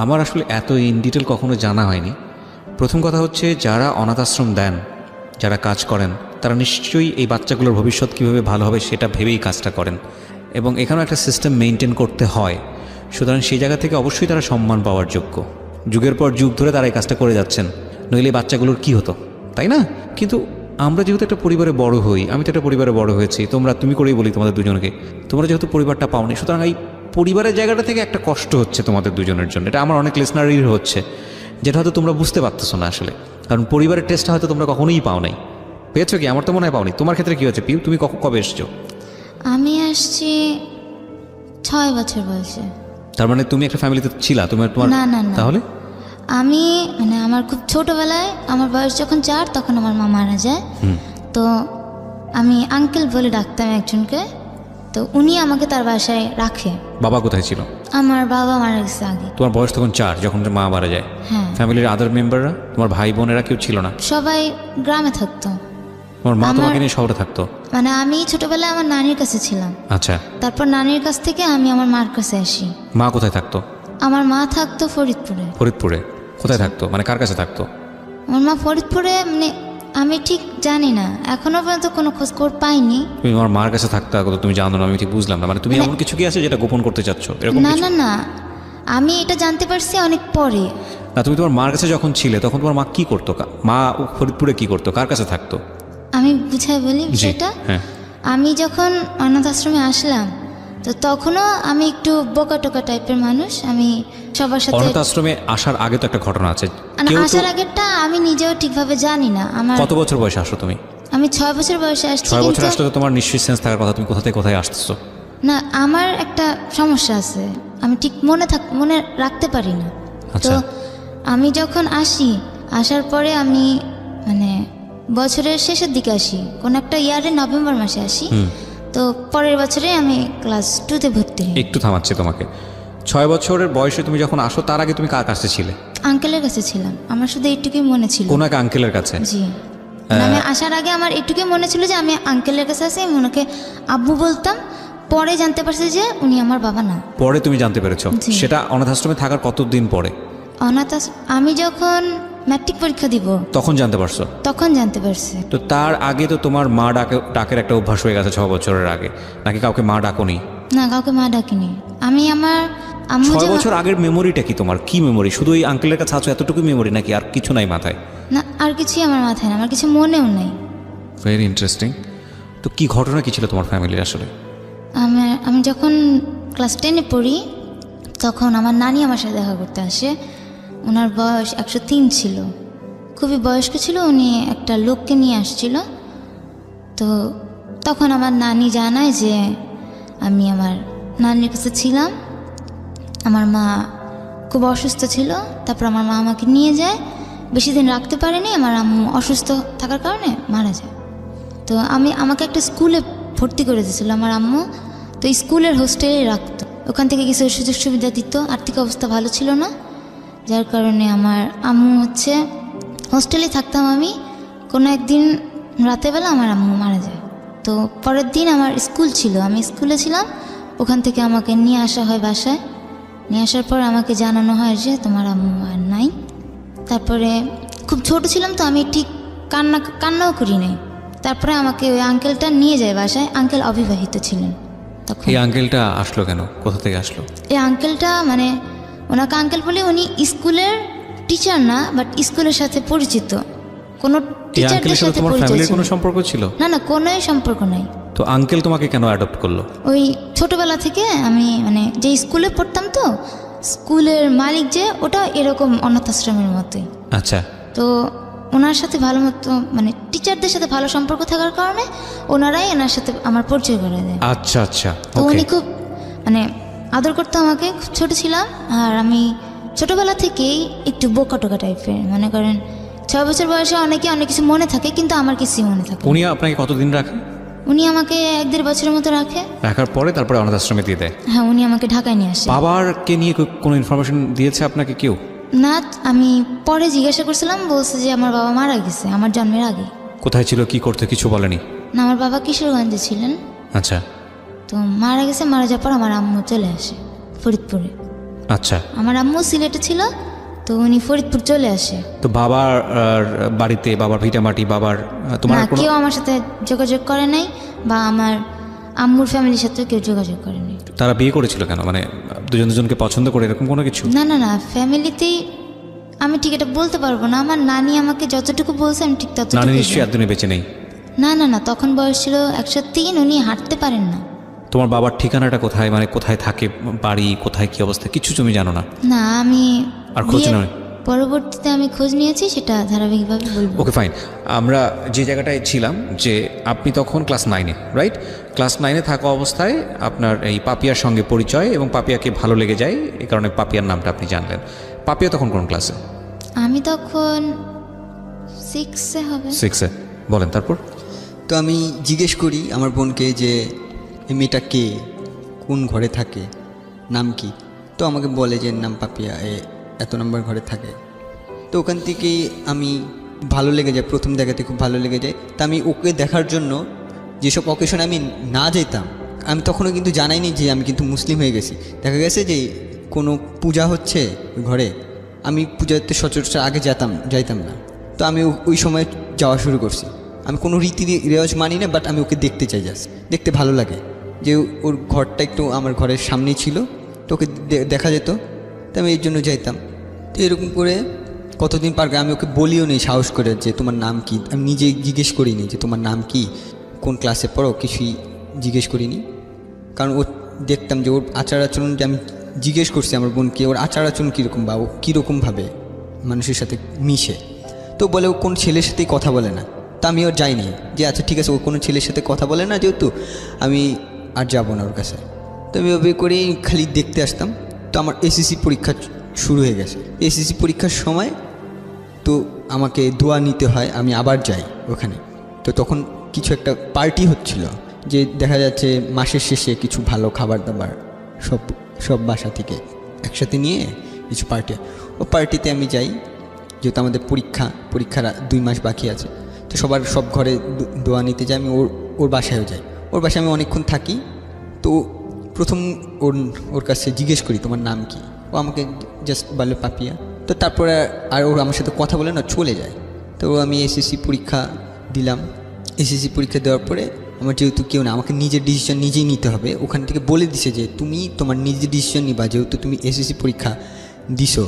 আমার আসলে এত ইন ডিটেল কখনো জানা হয়নি। প্রথম কথা হচ্ছে, যারা অনাথ আশ্রম দেন, যারা কাজ করেন, তারা নিশ্চয়ই এই বাচ্চাগুলোর ভবিষ্যৎ কীভাবে ভালো হবে সেটা ভেবেই কাজটা করেন, এবং এখানেও একটা সিস্টেম মেনটেন করতে হয়। সুতরাং সেই জায়গা থেকে অবশ্যই তারা সম্মান পাওয়ার যোগ্য। যুগের পর যুগ ধরে তারা এই কাজটা করে যাচ্ছেন, নইলে এই বাচ্চাগুলোর কী হতো, তাই না? কিন্তু আমরা যেহেতু একটা পরিবারে বড় হই, আমি তো একটা পরিবারে বড় হয়েছি, তুমি করেই বলি তোমাদের দুজনকে, তোমরা যেহেতু পরিবারটা পাওনি, সুতরাং এই পরিবারের জায়গাটা থেকে একটা কষ্ট হচ্ছে তোমাদের দুজনের জন্য। এটা আমার অনেক লিসনারের হচ্ছে, যেটা হয়তো তোমরা বুঝতে পারতেছো না আসলে, কারণ পরিবারের টেস্টটা হয়তো তোমরা কখনোই পাও নাই। পেয়েছো কি? আমার তো মনে হয় পাওনি। তোমার ক্ষেত্রে কী হচ্ছে পিউ? তুমি কবে এসছো? আমি আসছি 6 বছর বয়সে। তার মানে তুমি একটা ফ্যামিলিতে ছিলা? তোমার না, না, না। তাহলে আমি আমার খুব ছোটবেলায়, আমার বয়স যখন 4 তখন আমার মা মারা যায়। তো আমি আঙ্কেল বলে ডাকতাম একজনকে, তো উনি আমাকে তার বাসায় রাখে। বাবা কোথায় ছিল? আমার বাবা মারা গেছে আগে। তোমার বয়স তখন 4 যখন মা মারা যায়। হ্যাঁ। ফ্যামিলির আদার মেম্বাররা, তোমার ভাই বোনেরা কেউ ছিল না? সবাই গ্রামে থাকতো। তোমার মা তোমাকে নিয়ে শহরে থাকতো? আমি ছোটবেলায় আমার নানির কাছে ছিলাম। আচ্ছা। তারপর নানির কাছ থেকে আমি আমার মার কাছে আসি। মা কোথায় থাকতো? আমার মা থাকতো ফরিদপুরে। ফরিদপুরে কোথায় থাকতো? মানে কার কাছে থাকতো? আমার মা ফরিদপুরে, আমি ঠিক জানি না, এখনো পর্যন্ত কোনো খোঁজ খবর পাইনি। তুমি আমার মার কাছে থাকতে আগত তুমি জানো না? আমি ঠিক বুঝলাম না। মানে তুমি এমন কিছু কি আছে যেটা গোপন করতে চাচ্ছ? এরকম না, কিছু? না, না, আমি এটা জানতে পারছি অনেক পরে। না, তুমি তোমার মার কাছে যখন ছিলে তখন তোমার মা কি করতো? মা ফরিদপুরে কি করতো? কার কাছে থাকতো? আমি বুঝাই বলি বিষয়টা। হ্যাঁ। আমি যখন অনাথ আশ্রমে আসলাম, তো তখনও আমি একটু বোকা টোকা টাইপের মানুষ। আমি সবার সাথে অনাথ আশ্রমে আসার আগে তো একটা ঘটনা আছে। আসার আগেরটা আমি নিজেও ঠিকভাবে জানি না। কত বছর বয়সে আসো তুমি? আমি 6 বছর বয়সে আসছি। 6 বছর আসলে তো তোমার নিশ্চয়ই সেন্স থাকার কথা, তুমি কোথা থেকে কোথায় আসতেছো। না, আমার একটা সমস্যা আছে, আমি ঠিক মনে রাখতে পারি না। তো আমি যখন আসার পরে আমি বছরের শেষের দিকে আসি, কোন একটা ইয়ারে নভেম্বর মাসে আসি। তো পরের বছরে আমি ক্লাস 2তে ভর্তি হই। একটু থামাচ্ছি তোমাকে। 6 বছরের বয়সে তুমি যখন আসো, তার আগে তুমি কার কাছে ছিলে? আঙ্কেলের কাছে ছিলাম। আমার শুধু এইটুকুই মনে ছিল। কোন এক আঙ্কেলের কাছে? জি। আমি আসার আগে আমার এইটুকুই মনে ছিল যে আমি আঙ্কেলের কাছে আছি। আমি ওনাকে আব্বু বলতাম। পরে জানতে পারছি যে উনি আমার বাবা না। পরে তুমি জানতে পেরেছো? জি। সেটা অনাথ আশ্রমে থাকার কতদিন পরে? আমি যখন ম্যাট্রিক পরীক্ষা দিব তখন জানতে পারছো? তখন জানতে পারছি। তো তার আগে তো তোমার মা ডাকের একটা অভ্যাস হয়ে গেছে 6 বছরের আগে, নাকি কাউকে মা ডাকোনি? না, কাউকে মা ডাকিনি। আমি আমার আম্মু 6 বছর আগের মেমোরিটা কি তোমার? কি মেমোরি? শুধু এই আঙ্কেলের কাছে আছো এতটুকু মেমোরি, নাকি আর কিছু নাই মাথায়? না, আর কিছুই আমার মাথায় না, আমার কিছু মনেও নেই। Very interesting. তো কি ঘটনা কি ছিল তোমার ফ্যামিলির আসলে? আমি যখন ক্লাস 10-এ পড়ি, তখন আমার নানি আমার সাথে দেখা করতে আসে। ওনার বয়স 103 ছিল, খুবই বয়স্ক ছিল। উনি একটা লোককে নিয়ে আসছিল। তো তখন আমার নানি জানায় যে আমি আমার নানির কাছে ছিলাম। আমার মা খুব অসুস্থ ছিল। তারপর আমার মা আমাকে নিয়ে যায়। বেশি দিন রাখতে পারেনি, আমার আম্মু অসুস্থ থাকার কারণে মারা যায়। তো আমাকে একটা স্কুলে ভর্তি করে দিয়েছিল আমার আম্মু। তো স্কুলের হোস্টেলে রাখতো, ওখান থেকে কিছু সুযোগ সুবিধা দিত। আর্থিক অবস্থা ভালো ছিল না, যার কারণে আমার আম্মু হোস্টেলে থাকতাম আমি। কোনো একদিন রাতেরবেলা আমার আম্মু মারা যায়। তো পরের দিন আমার স্কুল ছিল, আমি স্কুলে ছিলাম। ওখান থেকে আমাকে নিয়ে আসা হয় বাসায়। নিয়ে আসার পর আমাকে জানানো হয় যে তোমার আম্মু আর নাই। তারপরে খুব ছোট ছিলাম, তো আমি ঠিক কান্নাও করি নাই। তারপরে আমাকে ওই আঙ্কেলটা নিয়ে যায় বাসায়। আঙ্কেল অবিবাহিত ছিলেন তখন। এই আঙ্কেলটা আসলো কেন? কোথা থেকে আসলো? এই আঙ্কেলটা ওনাকে আঙ্কেল বলে, উনি স্কুলের টিচার না, বাট স্কুলের সাথে পরিচিত। কোনো টিচারদের সাথে তোমার পরিচিত ফ্যামিলির ছিল। কোনো সম্পর্ক ছিল? না, না, কোনোই সম্পর্ক নাই। তো আঙ্কেল তোমাকে কেন অ্যাডপ্ট করলো? ওই ছোটবেলা থেকে আমি যে স্কুলে পড়তাম, তো স্কুলের মালিক যে ওটা এরকম অনাথ আশ্রমের মতোই। আচ্ছা। তো ওনার সাথে ভালো মতো টিচারদের সাথে ভালো সম্পর্ক থাকার কারণে ওনারাই ওনার সাথে আমার পরিচয় করে দেয়। আচ্ছা আচ্ছা। তো উনি খুব আদর করতো আমাকে। খুব ছোট ছিলাম, আর আমি ছোটবেলা থেকেই একটু বোকা টোকা টাইপের। মনে করেন 6 বছর বয়সে অনেক কিছু মনে থাকে, কিন্তু আমার কিছুই মনে থাকে। উনি আপনাকে কতদিন রাখে? উনি আমাকে 1-1.5 বছরের মতো রাখে। রাখার পরে তারপরে অনাথ আশ্রমে দিয়ে দেয়। হ্যাঁ, উনি আমাকে ঢাকায় নিয়ে আসে। বাবারকে নিয়ে কোনো ইনফরমেশন দিয়েছে আপনাকে কেউ? না, আমি পরে জিজ্ঞাসা করছিলাম, বলছে যে আমার বাবা মারা গেছে আমার জন্মের আগে। কোথায় ছিল, কি করতে, কিছু বলেনি? না, আমার বাবা কিশোরগঞ্জে ছিলেন। আচ্ছা। তো মারা গেছে, মারা যাওয়ার পর আমার আম্মু চলে আসে ফরিদপুরে। আচ্ছা। আমার আম্মু সিলেটে ছিল, তো উনি ফরিদপুর চলে আসে। তো বাবার বাড়িতে, বাবার ভিটামাটি, বাবার তোমার না, কোনো কেউ আমার সাথে যোগাযোগ করে নাই, বা আমার আম্মুর ফ্যামিলির সাথে কেউ যোগাযোগ করেনি। তারা বিয়ে করেছিল কেন, মানে দুজন দুজনকে পছন্দ করে এরকম কোনো কিছু? না না না, ফ্যামিলিতেই আমি ঠিক এটা বলতে পারবো না। আমার নানি আমাকে যতটুকু বলছে আমি ঠিক নানি ততটুকু। নিশ্চয়ই একদিনে বেঁচে নেই? না না না, তখন বয়স ছিল 103, উনি হাঁটতে পারেন না। তোমার বাবার ঠিকানাটা কোথায়, মানে কোথায় থাকে, বাড়ি কোথায়, কি অবস্থা, কিছু তুমি জানো না? না, আমি আর খোঁজ বিয়ের নয়? পরবর্তীতে আমি খোঁজ নিয়েছি, সেটা ধারাবাহিকভাবে বলবো। ওকে, ফাইন। আমরা যে জায়গাটায় ছিলাম, যে আপনি তখন ক্লাস 9-এ, রাইট? ক্লাস 9-এ থাকা অবস্থায় আপনার এই পাপিয়ার সঙ্গে পরিচয়, এবং পাপিয়াকে ভালো লেগে যায়, এই কারণে পাপিয়ার নামটা আপনি জানলেন। পাপিয়া তখন কোন ক্লাসে? আমি তখন 6-এ হবে। 6-এ। বলেন তারপর। তো আমি জিজ্ঞেস করি আমার বোনকে যে এই মেয়েটা কে, কোন ঘরে থাকে, নাম কি। তো আমাকে বলে যে নাম পাপিয়া, এত নম্বর ঘরে থাকে। তো ওখান থেকেই আমি ভালো লেগে যায়, প্রথম দেখাতে খুব ভালো লেগে যায়। তা আমি ওকে দেখার জন্য যেসব অকেশনে আমি না যেতাম, আমি তখনও কিন্তু জানাইনি যে আমি কিন্তু মুসলিম হয়ে গেছি। দেখা গেছে যে কোনো পূজা হচ্ছে ঘরে, আমি পূজাতে সচরাচর আগে যাইতাম না। তো আমি ওই সময় যাওয়া শুরু করছি। আমি কোনো রীতি রেওয়াজ মানি না, বাট আমি ওকে দেখতে চাই, জাস্ট দেখতে ভালো লাগে। যে ওর ঘরটা একটু আমার ঘরের সামনেই ছিল, তো ওকে দেখা যেত, তো আমি এই জন্য যাইতাম। তো এরকম করে কতদিন পার আমি ওকে বলিও নি সাহস করে যে তোমার নাম কি। আমি নিজে জিজ্ঞেস করিনি যে তোমার নাম কি, কোন ক্লাসে পড়ো, কিছুই জিজ্ঞেস করিনি। কারণ ও দেখতাম যে ওর আচার আচরণ, যে আমি জিজ্ঞেস করছি আমার বোনকে ওর আচার আচরণ কীরকম, বা ও কীরকমভাবে মানুষের সাথে মিশে। তো বলে ও কোন ছেলের সাথেই কথা বলে না। তা আমি ওর যাইনি, যে আচ্ছা ঠিক আছে, ও কোনো ছেলের সাথে কথা বলে না যেহেতু, আমি আর যাবো না ওর কাছে। তো আমি ওভাবে করেই খালি দেখতে আসতাম। তো আমার এসএসসি পরীক্ষা শুরু হয়ে গেছে। এসএসসি পরীক্ষার সময় তো আমাকে দোয়া নিতে হয়, আমি আবার যাই ওখানে। তো তখন কিছু একটা পার্টি হচ্ছিল, যে দেখা যাচ্ছে মাসের শেষে কিছু ভালো খাবার দাবার সব বাসা থেকে একসাথে নিয়ে কিছু পার্টি। ও পার্টিতে আমি যাই, যেহেতু আমাদের পরীক্ষার 2 মাস বাকি আছে। তো সব ঘরে দোয়া নিতে যাই। আমি ওর বাসায়ও যাই। ওর বাসায় আমি অনেকক্ষণ থাকি। তো প্রথম ওর কাছে জিজ্ঞেস করি তোমার নাম কি। ও আমাকে জাস্ট বলে পাপিয়া। তো তারপরে আর ওর আমার সাথে কথা বলে না, চলে যায়। তো আমি এসএসসি পরীক্ষা দিলাম। এসএসসি পরীক্ষা দেওয়ার পরে আমার যেহেতু কেউ না, আমাকে নিজের ডিসিশন নিজেই নিতে হবে। ওখান থেকে বলে দিছে যে তুমি তোমার নিজের ডিসিশন নিবা, যেহেতু তুমি এসএসসি পরীক্ষা দিছো,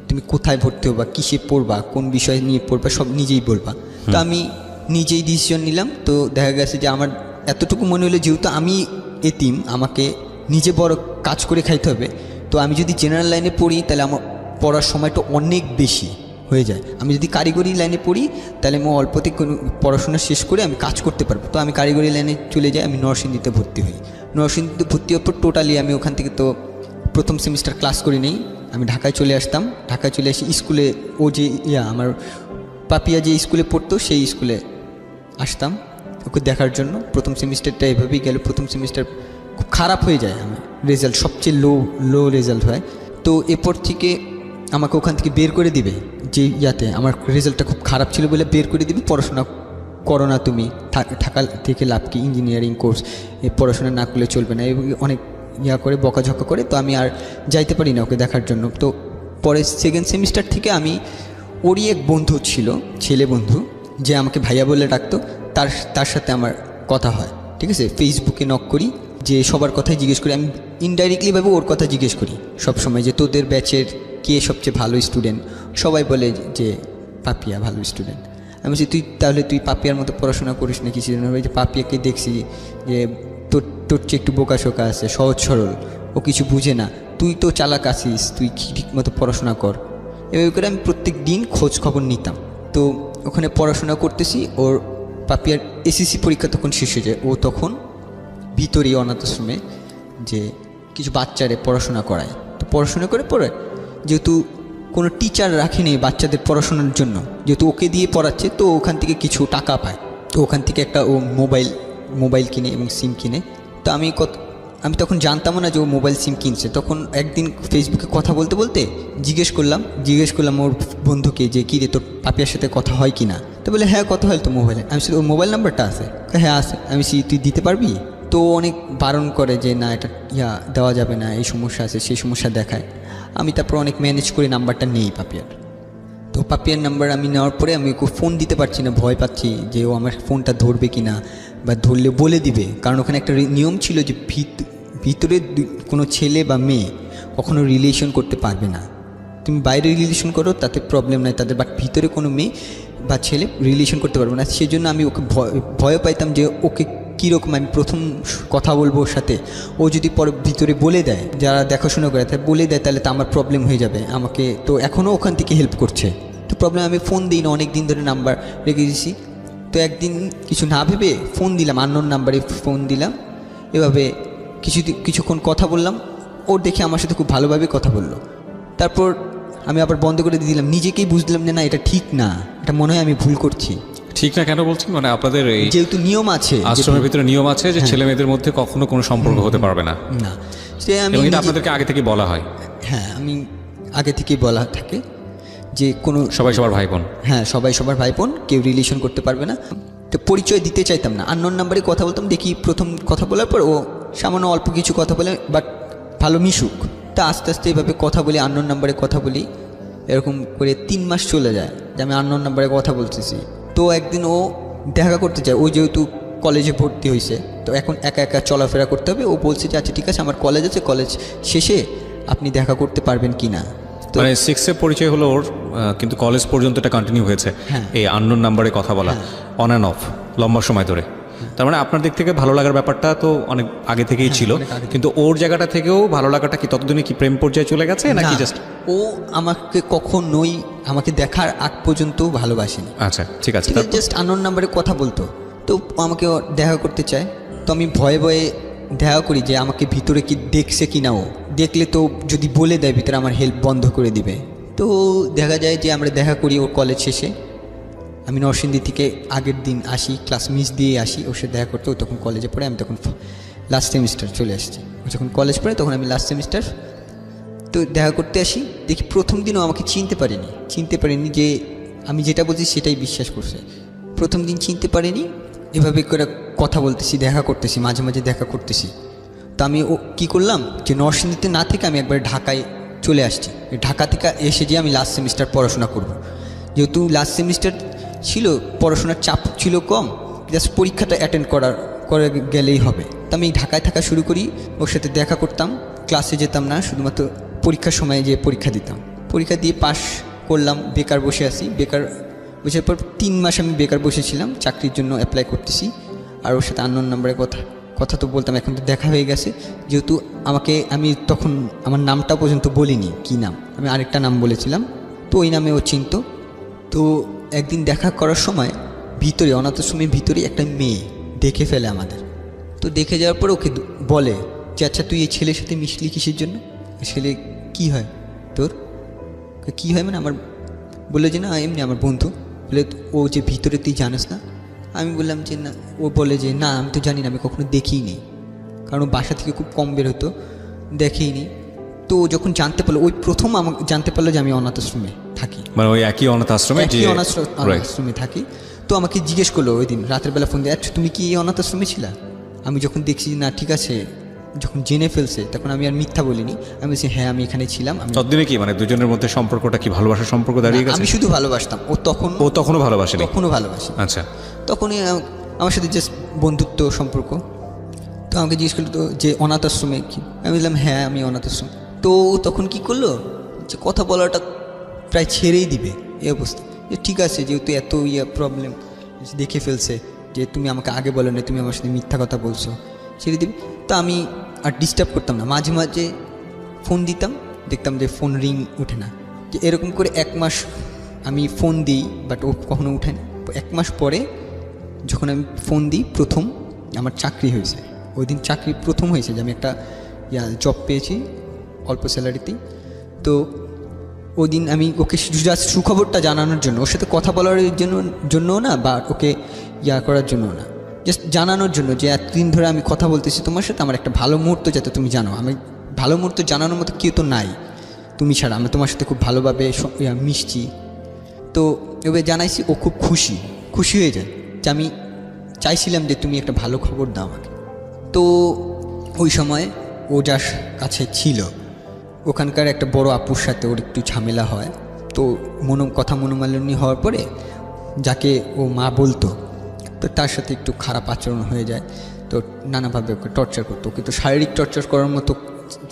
তুমি কোথায় ভর্তি হবা, কিসে পড়বা, কোন বিষয় নিয়ে পড়বা, সব নিজেই বলবা। তো আমি নিজেই ডিসিশন নিলাম। তো দেখা গেছে যে আমার এতটুকু মনে হলো, যেহেতু আমি এতিম, আমাকে নিজে বড় কাজ করে খাইতে হবে। তো আমি যদি জেনারেল লাইনে পড়ি, তাহলে আমার পড়ার সময়টা অনেক বেশি হয়ে যায়। আমি যদি কারিগরি লাইনে পড়ি, তাহলে আমি অল্পতে কোনো পড়াশোনা শেষ করে আমি কাজ করতে পারবো। তো আমি কারিগরি লাইনে চলে যাই। আমি নরসিংদীতে ভর্তি হই। নরসিংদীতে ভর্তি হওয়ার পর টোটালি আমি ওখান থেকে তো প্রথম সেমিস্টার ক্লাস করি নেই। আমি ঢাকায় চলে আসতাম। ঢাকায় চলে এসে স্কুলে, ও যে আমার পাপিয়া যে স্কুলে পড়তো, সেই স্কুলে আসতাম ওকে দেখার জন্য। প্রথম সেমিস্টারটা এভাবেই গেল। প্রথম সেমিস্টার খুব খারাপ হয়ে যায়, আমার রেজাল্ট সবচেয়ে লো রেজাল্ট হয়। তো এরপর থেকে আমাকে ওখান থেকে বের করে দিবে, যে আমার রেজাল্টটা খুব খারাপ ছিল বলে বের করে দিবে। পড়াশোনা করো না তুমি, ঢাকা থেকে লাভ কি, ইঞ্জিনিয়ারিং কোর্স, পড়াশোনা না করলে চলবে না, এবং অনেক করে বকাঝকা করে। তো আমি আর যাইতে পারি না ওকে দেখার জন্য। তো পরে সেকেন্ড সেমিস্টার থেকে আমি, ওরই এক বন্ধু ছিল, ছেলে বন্ধু, যে আমাকে ভাইয়া বলে ডাকতো, তার সাথে আমার কথা হয়। ঠিক আছে, ফেসবুকে নক করি, যে সবার কথাই জিজ্ঞেস করি। আমি ইনডাইরেক্টলিভাবে ওর কথা জিজ্ঞেস করি সবসময়, যে তোদের ব্যাচের কে সবচেয়ে ভালো স্টুডেন্ট। সবাই বলে যে পাপিয়া ভালো স্টুডেন্ট। আমি বলছি তুই পাপিয়ার মতো পড়াশোনা করিস না কিছু, যে পাপিয়াকে দেখছি যে তোর চেয়ে একটু বোকাশোকা আছে, সহজ সরল, ও কিছু বুঝে না, তুই তো চালাক আছিস, তুই ঠিক মতো পড়াশোনা কর। এভাবে করে আমি প্রত্যেক দিন খোঁজ খবর নিতাম। তো ওখানে পড়াশোনা করতেছি। ওর পাপিয়ার এসএসসি পরীক্ষা তখন শেষ হয়ে যায়। ও তখন ভিতরেই অনাথ আশ্রমে যে কিছু বাচ্চারে পড়াশোনা করায়। তো পড়াশোনা করে পড়ে, যেহেতু কোনো টিচার রাখেনি বাচ্চাদের পড়াশোনার জন্য, যেহেতু ওকে দিয়ে পড়াচ্ছে, তো ওখান থেকে কিছু টাকা পায়। তো ওখান থেকে ও মোবাইল মোবাইল কিনে এবং সিম কিনে। তো আমি তখন জানতামও না যে ও মোবাইল সিম কিনছে। তখন একদিন ফেসবুকে কথা বলতে বলতে জিজ্ঞেস করলাম ওর বন্ধুকে যে কী রে তোর পাপিয়ার সাথে কথা হয় কি না। তো বলে হ্যাঁ কথা হয় তো মোবাইলে। আমি ওর মোবাইল নাম্বারটা আছে? হ্যাঁ আছে। আমি তুই দিতে পারবি? তো অনেক বারণ করে যে না এটা দেওয়া যাবে না, এই সমস্যা আছে সেই সমস্যা দেখায়। আমি তারপর অনেক ম্যানেজ করে নাম্বারটা নেই পাপিয়ার। তো পাপিয়ার নাম্বার আমি নেওয়ার পরে আমি ওকে ফোন দিতে পারছি না, ভয় পাচ্ছি যে ও আমার ফোনটা ধরবে কি না, বা ধরলে বলে দিবে। কারণ ওখানে একটা নিয়ম ছিল যে ভিতরে কোনো ছেলে বা মেয়ে কখনো রিলেশন করতে পারবে না। তুমি বাইরে রিলেশন করো তাতে প্রবলেম নাই তাদের, বাট ভিতরে কোনো মেয়ে বা ছেলে রিলেশন করতে পারবে না। সেই জন্য আমি ওকে ভয় পাইতাম যে ওকে কীরকম আমি প্রথম কথা বলবো ওর সাথে, ও যদি পরে ভিতরে বলে দেয়, যারা দেখাশোনা করে তাই বলে দেয়, তাহলে তো আমার প্রবলেম হয়ে যাবে আমাকে। তো এখনও ওখান থেকে হেল্প করছে। তো প্রবলেম আমি ফোন দিই না, অনেক দিন ধরে নাম্বার রেখে দিয়েছি। তো একদিন কিছু না ভেবে ফোন দিলাম, আননোন নাম্বারে ফোন দিলাম। এভাবে কিছুক্ষণ কথা বললাম, ও দেখে আমার সাথে খুব ভালোভাবে কথা বললো। তারপর আমি আবার বন্ধ করে দিয়ে দিলাম। নিজেকেই বুঝলাম যে না এটা ঠিক না, এটা মনে হয় আমি ভুল করছি। ঠিক না কেন বলছেন? মানে আপনাদের এই যেহেতু নিয়ম আছে, আশ্রমের ভিতরে নিয়ম আছে যে ছেলে মেয়েদের মধ্যে কখনো কোনো সম্পর্ক হতে পারবে না, না সে আমি আপনাদেরকে আগে থেকে বলা হয়? হ্যাঁ, আমি আগে থেকেই বলা থাকে যে কোনো সবাই সবার ভাই বোন। হ্যাঁ, সবাই সবার ভাই বোন, কেউ রিলেশন করতে পারবে না। তো পরিচয় দিতে চাইতাম না, আননোন নাম্বারে কথা বলতাম। দেখি প্রথম কথা বলার পর ও সামান্য অল্প কিছু কথা বলে, বাট ভালো মিশুক। তা আস্তে আস্তে এভাবে কথা বলি, আননোন নাম্বারে কথা বলি। এরকম করে 3 মাস চলে যায় যে আমি আননোন নাম্বারে কথা বলতেছি। তো একদিন ও দেখা করতে চায়, ও যেহেতু কলেজে ভর্তি হয়েছে, তো এখন একা একা চলাফেরা করতে হবে। ও বলছে যে আচ্ছা ঠিক আছে, আমার কলেজ আছে, কলেজ শেষে আপনি দেখা করতে পারবেন কি না। মানে 6-এ পরিচয় হলো ওর, কিন্তু কলেজ পর্যন্ত এটা কন্টিনিউ হয়েছে এই আননোন নাম্বারে কথা বলা, অন অ্যান্ড অফ লম্বা সময় ধরে। তার মানে আপনার দিক থেকে ভালো লাগার ব্যাপারটা তো অনেক আগে থেকেই ছিল, কিন্তু ওর জায়গাটা থেকেও ভালো লাগাটা কি ততদিনে কি প্রেম পর্যায়ে চলে গেছে নাকি জাস্ট? ও আমাকে কখনোই আমাকে দেখার আগ পর্যন্ত ভালোবাসেনি। আচ্ছা ঠিক আছে, জাস্ট আননোন নাম্বারে কথা বলতো। তো আমাকে দেখা করতে চায়, তো আমি ভয়ে ভয়ে দেখা করি যে আমাকে ভিতরে কি দেখছে কি না। ও দেখলে তো যদি বলে দেয় ভিতরে আমার হেল্প বন্ধ করে দিবে। তো দেখা যায় যে আমরা দেখা করি ওর কলেজ শেষে। আমি নরসিংদী থেকে আগের দিন আসি, ক্লাস মিস দিয়ে আসি ওর সাথে দেখা করতে। ও তখন কলেজে পড়ে, আমি তখন লাস্ট সেমিস্টার চলে আসছি। ও যখন কলেজ পড়ে তখন আমি লাস্ট সেমিস্টার। তো দেখা করতে আসি, দেখি প্রথম দিনও আমাকে চিনতে পারেনি যে আমি যেটা বলছি সেটাই বিশ্বাস করছে। প্রথম দিন চিনতে পারেনি। এভাবে করে কথা বলতেছি, দেখা করতেছি, মাঝে মাঝে দেখা করতেছি। তো আমি ও কী করলাম যে নরসিংদীতে না থেকে আমি একবার ঢাকায় চলে আসছি। ঢাকা থেকে এসে যে আমি লাস্ট সেমিস্টার পড়াশোনা করব। যেহেতু লাস্ট সেমিস্টার ছিল, পড়াশোনার চাপ ছিল কম, জাস্ট পরীক্ষাটা অ্যাটেন্ড করে গেলেই হবে। তো আমি ঢাকায় থাকা শুরু করি, ওর সাথে দেখা করতাম, ক্লাসে যেতাম না, শুধুমাত্র পরীক্ষার সময় যে পরীক্ষা দিতাম। পরীক্ষা দিয়ে পাশ করলাম, বেকার বসে আছি। বেকার বসার পর 3 মাস আমি বেকার বসেছিলাম, চাকরির জন্য অ্যাপ্লাই করতেছি। আর ওর সাথে আননোন নাম্বারে কথা তো বলতাম, এখন তো দেখা হয়ে গেছে। যেহেতু আমি তখন আমার নামটা পর্যন্ত বলিনি কী নাম, আমি আরেকটা নাম বলেছিলাম। তো ওই নামে ও চিনত। তো একদিন দেখা করার সময় ভিতরে, অনাথ আশ্রমের ভিতরে একটা মেয়ে দেখে ফেলে আমাদের। তো দেখে যাওয়ার পর ওকে বলে যে আচ্ছা তুই এই ছেলের সাথে মিশলি কিসের জন্য? ছেলে কি হয় তোর? কি হয় মানে আমার? বলে যে না এমনি আমার বন্ধু। বলে ও যে ভিতরে তুই জানিস না? আমি বললাম যে না। ও বলে যে না আমি তো জানি না, আমি কখনো দেখিইনি, কারণ বাসা থেকে খুব কম বের হতো, দেখেইনি। তো যখন জানতে পারলো, ওই প্রথম আমাকে জানতে পারলো যে আমি অনাথ আশ্রমে থাকি, মানে ওই একই অনাথ আশ্রমে থাকি। তো আমাকে জিজ্ঞেস করলো ওই দিন রাতের বেলা ফোন দিয়ে, আচ্ছা তুমি কি এই অনাথ আশ্রমে ছিলা? আমি যখন দেখছি না ঠিক আছে, যখন জেনে ফেলছে তখন আমি আর মিথ্যা বলিনি। আমি বলছি হ্যাঁ আমি এখানে ছিলাম। ততদিনে কি মানে দুজনের মধ্যে সম্পর্কটা কি ভালোবাসার সম্পর্ক দাঁড়িয়ে গেছে? আমি শুধু ভালোবাসতাম, ও তখনও ভালোবাসে। আচ্ছা, তখনই আমার সাথে জাস্ট বন্ধুত্ব সম্পর্ক। তো আমাকে জিজ্ঞেস করলো তো যে অনাথ আশ্রমে কি? আমি বললাম হ্যাঁ আমি অনাথ আশ্রম। তো তখন কি করলো যে কথা বলাটা প্রায় ছেড়েই দিবে এই অবস্থা। যে ঠিক আছে, যেহেতু এত প্রবলেম দেখে ফেলছে যে তুমি আমাকে আগে বলো না, তুমি আমার সাথে মিথ্যা কথা বলছো, ছেড়ে দিবি। তো আমি আর ডিস্টার্ব করতাম না, মাঝে মাঝে ফোন দিতাম, দেখতাম যে ফোন রিং ওঠে না। যে এরকম করে 1 মাস আমি ফোন দিই, বাট ও কখনো উঠে না। 1 মাস পরে যখন আমি ফোন দিই, প্রথম আমার চাকরি হয়েছে। ওই দিন চাকরি প্রথম হয়েছে যে আমি একটা জব পেয়েছি অল্প স্যালারিতেই। তো ওই দিন আমি ওকে জাস্ট সুখবরটা জানানোর জন্য, ওর সাথে কথা বলার জন্য না, বা ওকে করার জন্য না, জাস্ট জানানোর জন্য যে এতদিন ধরে আমি কথা বলতেছি তোমার সাথে, আমার একটা ভালো মুহূর্ত যাতে তুমি জানো। আমি ভালো মুহূর্ত জানানোর মতো কেউ তো নাই তুমি ছাড়া, আমি তোমার সাথে খুব ভালোভাবে মিশছি। তো এভাবে জানাইছি, ও খুব খুশি হয়ে যায় যে আমি চাইছিলাম যে তুমি একটা ভালো খবর দাও আমাকে। তো ওই সময় ও যার কাছে ছিল ওখানকার একটা বড় আপুর সাথে ওর একটু ঝামেলা হয়। তো কথা মনোমালিন্য হওয়ার পরে যাকে ও মা বলতো, তো তার সাথে একটু খারাপ আচরণ হয়ে যায়। তো নানাভাবে ওকে টর্চার করতো। ওকে তো শারীরিক টর্চার করার মতো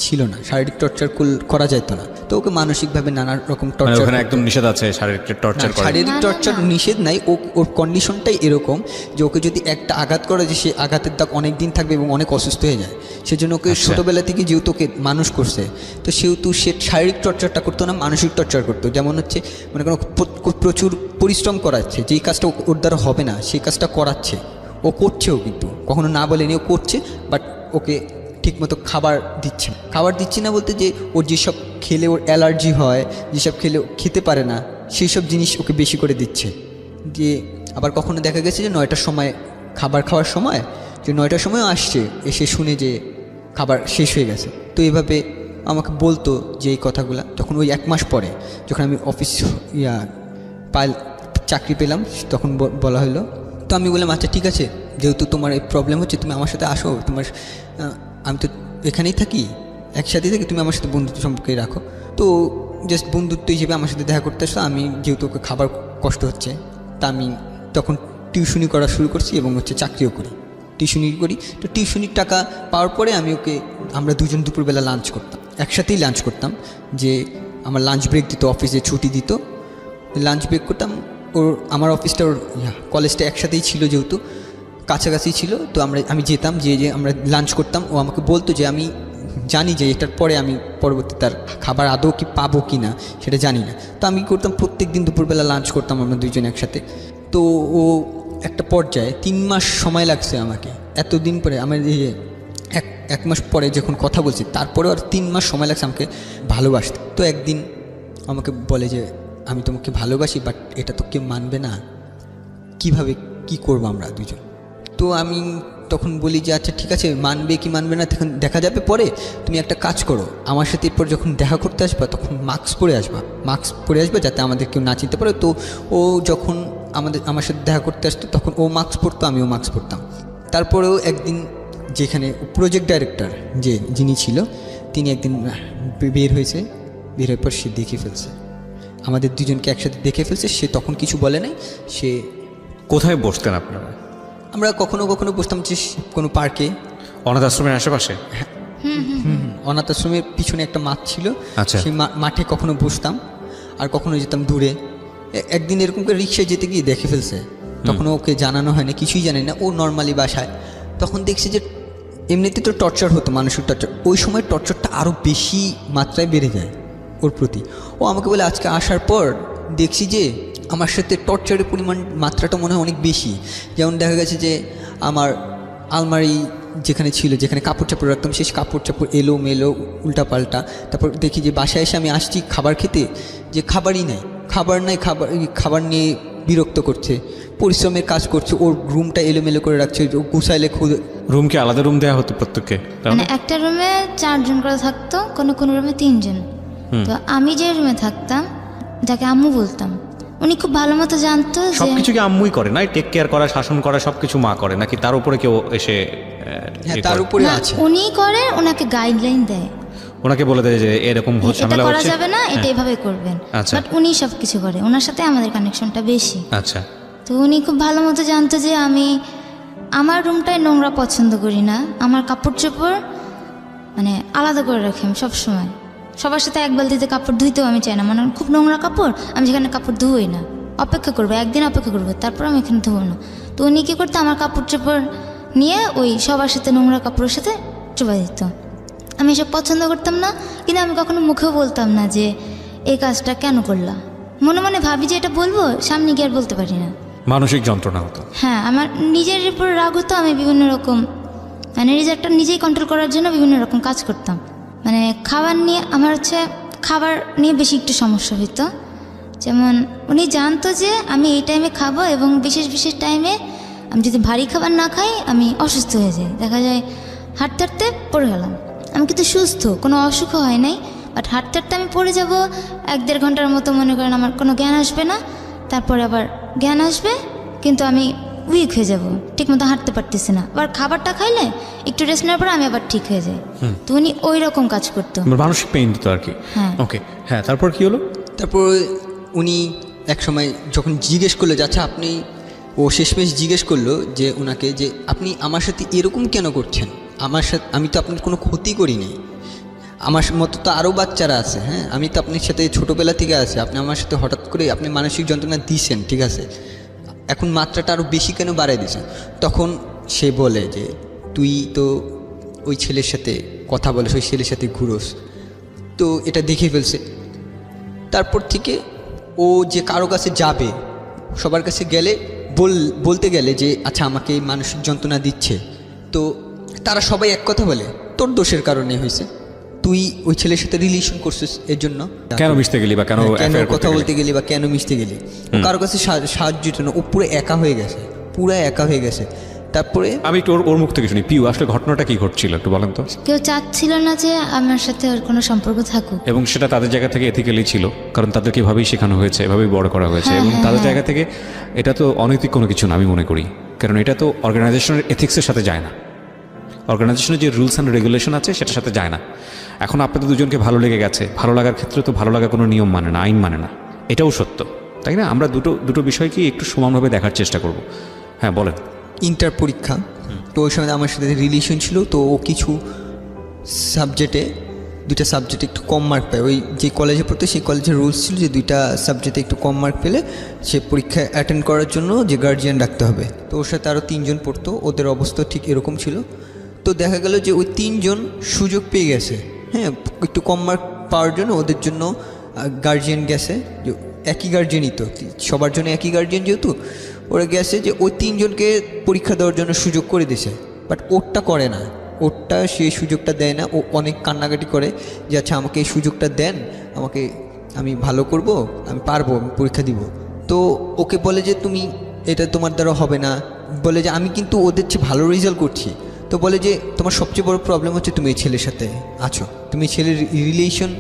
ছিল না, শারীরিক টর্চার করা যেত না, তো ওকে মানসিকভাবে নানা রকম টর্চার। ওখানে একদম নিষেধ আছে শারীরিক টর্চার করা? শারীরিক টর্চার নিষেধ নাই, ওর কন্ডিশনটাই এরকম যে ওকে যদি একটা আঘাত করে যে সে আঘাতের দাগ অনেক দিন থাকবে এবং অনেক অসুস্থ হয়ে যায়। সেজন্য ওকে ছোটোবেলা থেকে যেহেতু ওকে মানুষ করছে, তো সেহেতু সে শারীরিক টর্চারটা করতো না, মানসিক টর্চার করতো। যেমন হচ্ছে মনে করো প্রচুর পরিশ্রম করাচ্ছে, যেই কাজটা ওর দ্বারা হবে না সেই কাজটা করাচ্ছে, ও করছেও, কিন্তু কখনো না বলেনি ও করছে। বাট ওকে ঠিকমতো খাবার দিচ্ছে না বলতে যে ওর যেসব খেলে ওর অ্যালার্জি হয়, যেসব খেলে খেতে পারে না, সেই সব জিনিস ওকে বেশি করে দিচ্ছে। যে আবার কখনো দেখা গেছে যে 9টার সময় খাবার খাওয়ার সময়, যে 9টার সময় আসছে, এসে শুনে যে খাবার শেষ হয়ে গেছে। তো এভাবে আমাকে বলতো যে এই কথাগুলো। তখন ওই 1 মাস পরে যখন আমি অফিস চাকরি পেলাম, তখন বলা হলো। তো আমি বললাম আচ্ছা ঠিক আছে, যেহেতু তোমার এই প্রবলেম হচ্ছে তুমি আমার সাথে আসো, আমি তো এখানেই থাকি, একসাথেই থাকি, তুমি আমার সাথে বন্ধুত্ব সম্পর্কে রাখো। তো জাস্ট বন্ধুত্ব হিসেবে আমার সাথে দেখা করতে আসো। আমি যেহেতু ওকে খাবার কষ্ট হচ্ছে, তা আমি তখন টিউশনি করা শুরু করছি এবং চাকরিও করি, টিউশনি করি। তো টিউশনির টাকা পাওয়ার পরে আমরা দুজন দুপুরবেলা লাঞ্চ করতাম, একসাথেই লাঞ্চ করতাম। যে আমার লাঞ্চ ব্রেক দিত, অফিসে ছুটি দিত, লাঞ্চ ব্রেক করতাম। আমার অফিসটা ওর কলেজটা একসাথেই ছিল, যেহেতু কাছাকাছি ছিল। তো আমি যেতাম, যে আমরা লাঞ্চ করতাম। ও আমাকে বলতো যে আমি জানি যে এটার পরে আমি পরবর্তী তার খাবার আদৌ কি পাবো কি না সেটা জানি না। তো আমি করতাম প্রত্যেক দিন দুপুরবেলা লাঞ্চ করতাম আমরা দুইজন একসাথে। তো ও একটা পর্যায়ে 3 মাস সময় লাগছে আমাকে, এতদিন পরে আমার এই এক মাস পরে যখন কথা বলছি, তারপরেও আর 3 মাস সময় লাগছে আমাকে ভালোবাসতে। তো একদিন আমাকে বলে যে আমি তোমাকে ভালোবাসি, বাট এটা তো কেউ মানবে না, কিভাবে কি করবো আমরা দুজন। তো আমি তখন বলি যে আচ্ছা ঠিক আছে, মানবে কি মানবে না তখন দেখা যাবে পরে। তুমি একটা কাজ করো, আমার সাথে এরপর যখন দেখা করতে আসবা তখন মাস্ক পরে আসবা যাতে আমাদের কেউ না চিনতে পারে। তো ও যখন আমার সাথে দেখা করতে আসতো তখন ও মাস্ক পরতো, আমিও মাস্ক পরতাম। তারপরেও একদিন যেখানে প্রজেক্ট ডাইরেক্টর যিনি ছিল, তিনি একদিন বের হওয়ার পর সে দেখে ফেলছে, আমাদের দুজনকে একসাথে দেখে ফেলছে। সে তখন কিছু বলে নাই। সে কোথায় বসতেন আপনারা? আমরা কখনো কখনো বসতাম যে কোনো পার্কে, অনাথ আশ্রমের আশেপাশে। অনাথ আশ্রমের পিছনে একটা মাঠ ছিল, আচ্ছা। সেই মাঠে কখনো বসতাম, আর কখনো যেতাম দূরে। একদিন এরকম করে রিক্সায় যেতে গিয়ে দেখে ফেলছে, তখন ওকে জানানো হয় না, কিছুই জানে না, ও নর্মালি বাসায়। তখন দেখছি যে এমনিতে তো টর্চার হতো, মানসিক টর্চার, ওই সময় টর্চারটা আরও বেশি মাত্রায় বেড়ে যায় ওর প্রতি। ও আমাকে বলে আজকে আসার পর দেখছি যে আমার সাথে টর্চারের মাত্রাটা মনে হয় অনেক বেশি। যেমন দেখা গেছে যে আমার আলমারি যেখানে কাপড় চাপড় রাখতাম, সেই কাপড় চাপড় মেলো উল্টাপাল্টা। তারপর দেখি যে বাসায় এসে আমি আসছি খাবার খেতে, যে খাবার খাবার নিয়ে বিরক্ত করছে, পরিশ্রমের কাজ করছে, ওর রুমটা এলোমেলো করে রাখছে, গুছাইলে রুমকে আলাদা রুম দেওয়া হতো প্রত্যেককে? মানে একটা রুমে 4 জন করে থাকতো, কোনো রুমে 3 জন। তো আমি যে রুমে থাকতাম, যাকে আম্মু বলতাম, উনি খুব ভালো মতো জানতো যে সবকিছু কি আম্মুই করে না? টেক কেয়ার করা, শাসন করা সবকিছু মা করে নাকি তার উপরে কেউ এসে? হ্যাঁ, তার উপরে আছে, উনিই করে, ওনাকে গাইডলাইন দেয়, ওনাকে বলে দেয় যে এরকম ঝামেলা করা হচ্ছে, যাবে না, এটা এভাবে করবেন। আচ্ছা। বাট উনি সবকিছু করে, ওনার সাথে আমাদের কানেকশনটা বেশি। আচ্ছা। তো উনি খুব ভালো মতো জানতো যে আমি আমার রুমটায় নোংরা পছন্দ করি না, আমার কাপড় চোপড় মানে আলাদা করে রাখি আমি সবসময়। সবার সাথে এক বালতিতে কাপড় ধুইতেও আমি চাই না, মানে খুব নোংরা কাপড়, আমি সেখানে কাপড় ধুই না, অপেক্ষা করবো, একদিন অপেক্ষা করবো, তারপর আমি এখানে ধুবো না। তো উনি কী করতো, আমার কাপড় চোপড় নিয়ে ওই সবার সাথে নোংরা কাপড়ের সাথে চোপা দিত। আমি এসব পছন্দ করতাম না, কিন্তু আমি কখনো মুখেও বলতাম না যে এই কাজটা কেন করলাম। মনে মনে ভাবি যে এটা বলবো, সামনে গিয়ে আর বলতে পারি না, মানসিক যন্ত্রণা হতো। হ্যাঁ, আমার নিজের উপর রাগ হতো, আমি বিভিন্ন রকম মানে রিজার্ভটা নিজেই কন্ট্রোল করার জন্য বিভিন্ন রকম কাজ করতাম। মানে খাবার নিয়ে আমার খাবার নিয়ে বেশি একটু সমস্যা হইতো। যেমন উনি জানতো যে আমি এই টাইমে খাবো এবং বিশেষ টাইমে আমি যদি ভারী খাবার না খাই আমি অসুস্থ হয়ে যাই, দেখা যায় হাঁটতে হাঁটতে পড়ে গেলাম। আমি কিন্তু সুস্থ, কোনো অসুখও হয় নাই, বাট হাঁটতে হাঁটতে আমি পড়ে যাব, 1-1.5 ঘন্টার মতো মনে করেন আমার কোনো জ্ঞান আসবে না, তারপরে আবার জ্ঞান আসবে কিন্তু আমি উইক হয়ে যাব, ঠিকমতো হাঁটতে পারতেছি না। আবার খাবারটা খাইলে একটু রেস্ট নেওয়ার পর আমি আবার ঠিক হয়ে যাই। তো উনি ওই রকম কাজ করতো, মানসিক পেইন দিত আর কি। হ্যাঁ। ওকে, হ্যাঁ, তারপর কি হলো? তারপর উনি এক সময় যখন জিজ্ঞেস করলো যে আচ্ছা আপনি, ও শেষমেশ জিজ্ঞেস করলো যে ওনাকে যে আপনি আমার সাথে এরকম কেন করছেন, আমার সাথে আমি তো আপনার কোনো ক্ষতি করিনি, আমার মতো তো আরও বাচ্চারা আছে, হ্যাঁ আমি তো আপনার সাথে ছোটোবেলা থেকে আছি, আপনি আমার সাথে হঠাৎ করে আপনি মানসিক যন্ত্রণা দিয়েছেন, ঠিক আছে, এখন মাত্রাটা আরও বেশি কেন বাড়াই দিয়েছেন? তখন সে বলে যে তুই তো ওই ছেলের সাথে কথা বলিস, ওই ছেলের সাথে ঘুরোস, তো এটা দেখে ফেলছে। তারপর থেকে ও যে কারো কাছে যাবে, সবার কাছে গেলে বলতে গেলে যে আচ্ছা আমাকে এই মানসিক যন্ত্রণা দিচ্ছে, তো তারা সবাই এক কথা বলে তোর দোষের কারণে হয়েছে, তুই ওই ছেলের সাথে রিলেশন করছিস এর জন্য, কেন মিশতে গেলি বা কেন কথা বলতে গেলি বা কেন মিশতে গেলি, ও কারো কাছে সাহায্য জন্য ও পুরো একা হয়ে গেছে, পুরো একা হয়ে গেছে। তারপরে আমি একটু ওর মুখ থেকে শুনি, পিউ আসলে ঘটনাটা কি ঘটছিল একটু বলেন তো। কেউ চাচ্ছিল না যে আমার সাথে ওর কোনো সম্পর্ক থাকুক, এবং সেটা তাদের জায়গা থেকে এথিক্যালি ছিল, কারণ তাদেরকে এভাবেই শেখানো হয়েছে, এভাবেই বড় করা হয়েছে, এবং তাদের জায়গা থেকে এটা তো অনৈতিক কোনো কিছু না আমি মনে করি, কারণ এটা তো অর্গানাইজেশনের এথিক্সের সাথে যায় না, অর্গানাইজেশনের যে রুলস অ্যান্ড রেগুলেশন আছে সেটার সাথে যায় না। এখন আপনাদের দুজনকে ভালো লেগে গেছে, ভালো লাগার ক্ষেত্রে তো ভালো লাগা কোনো নিয়ম মানে না, আইন মানে না, এটাও সত্য, তাই না? আমরা দুটো বিষয়কেই একটু সমানভাবে দেখার চেষ্টা করব। হ্যাঁ বলেন। ইন্টার পরীক্ষা, তো ওই সময় আমার সাথে রিলেশন ছিল, তো ও কিছু সাবজেক্টে 2টা সাবজেক্টে একটু কম মার্ক পায়, ওই যে কলেজে পড়তো সেই কলেজের রুলস ছিল যে 2টা সাবজেক্টে একটু কম মার্ক পেলে সে পরীক্ষা অ্যাটেন্ড করার জন্য যে গার্জিয়ান রাখতে হবে। তো ওর সাথে আরও 3 জন পড়তো, ওদের অবস্থা ঠিক এরকম ছিল। তো দেখা গেল যে ওই 3 জন সুযোগ পেয়ে গেছে, হ্যাঁ একটু কম মার্ক পাওয়ার জন্য ওদের জন্য গার্জিয়ান গেছে, যে একই গার্জিয়ানই তো সবার জন্য একই গার্জিয়ান, যেহেতু ওরা গেছে যে ওই 3 জনকে পরীক্ষা দেওয়ার জন্য সুযোগ করে দিছে, বাট ওরটা করে না, ওরটা সেই সুযোগটা দেয় না। ও অনেক কান্নাকাটি করে যে আচ্ছা আমাকে এই সুযোগটা দেন, আমাকে, আমি ভালো করব, আমি পারবো, আমি পরীক্ষা দিব। তো ওকে বলে যে তুমি এটা তোমার দ্বারা হবে না, বলে যে আমি কিন্তু ওদের চেয়ে ভালো রেজাল্ট করছি। তো বলে যে তোমার সবচেয়ে বড় প্রবলেম হচ্ছে তুমি এই ছেলের সাথে আছো, তুমি ছেলের রিলেশন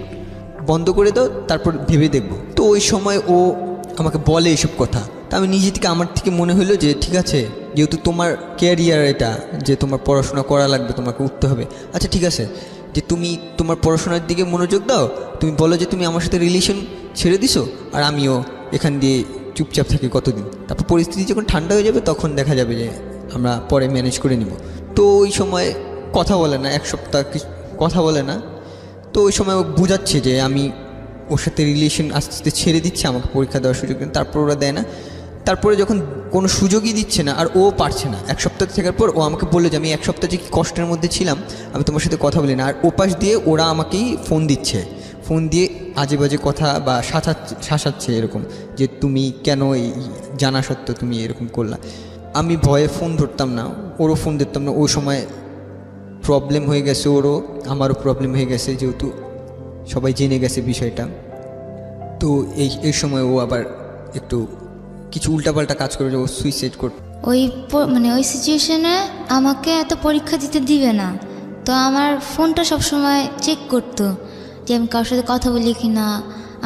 বন্ধ করে দাও, তারপর ভেবে দেখবো। তো ওই সময় ও আমাকে বলে এইসব কথা, তা আমি নিজে থেকে আমার থেকে মনে হলো যে ঠিক আছে, যেহেতু তোমার ক্যারিয়ার এটা, যে তোমার পড়াশোনা করা লাগবে, তোমাকে উঠতে হবে, আচ্ছা ঠিক আছে যে তুমি তোমার পড়াশোনার দিকে মনোযোগ দাও, তুমি বলো যে তুমি আমার সাথে রিলেশন ছেড়ে দিছো, আর আমিও এখান দিয়ে চুপচাপ থাকি কতদিন, তারপর পরিস্থিতি যখন ঠান্ডা হয়ে যাবে তখন দেখা যাবে যে আমরা পরে ম্যানেজ করে নিব। তো ওই সময় কথা বলে না, 1 সপ্তাহ কথা বলে না। তো ওই সময় ও বুঝাচ্ছে যে আমি ওর সাথে রিলেশন আস্তে আস্তে ছেড়ে দিচ্ছে, আমাকে পরীক্ষা দেওয়ার সুযোগ দেন, তারপর ওরা দেয় না। তারপরে যখন কোনো সুযোগই দিচ্ছে না আর ও পারছে না, 1 সপ্তাহ থাকার পর ও আমাকে বললো যে আমি 1 সপ্তাহ যে কি কষ্টের মধ্যে ছিলাম, আমি তোমার সাথে কথা বলি না। আর ওপাশ দিয়ে ওরা আমাকেই ফোন দিচ্ছে, ফোন দিয়ে আজে বাজে কথা বা শাসাচ্ছে এরকম, যে তুমি কেন এই জানা সত্ত্বেও তুমি এরকম করলা। আমি ভয়ে ফোন ধরতাম না, ওরও ফোন ধরতাম না। ওই সময় প্রবলেম হয়ে গেছে, ওরও আমারও প্রবলেম হয়ে গেছে, যেহেতু সবাই জেনে গেছে বিষয়টা। তো এই সময় ও আবার একটু কিছু উল্টাপাল্টা কাজ করে, ও সুইসাইড করত। ওই সিচুয়েশনে আমাকে এত পরীক্ষা দিতে দিবে না, তো আমার ফোনটা সবসময় চেক করতো যে আমি কারোর সাথে কথা বলি কি না,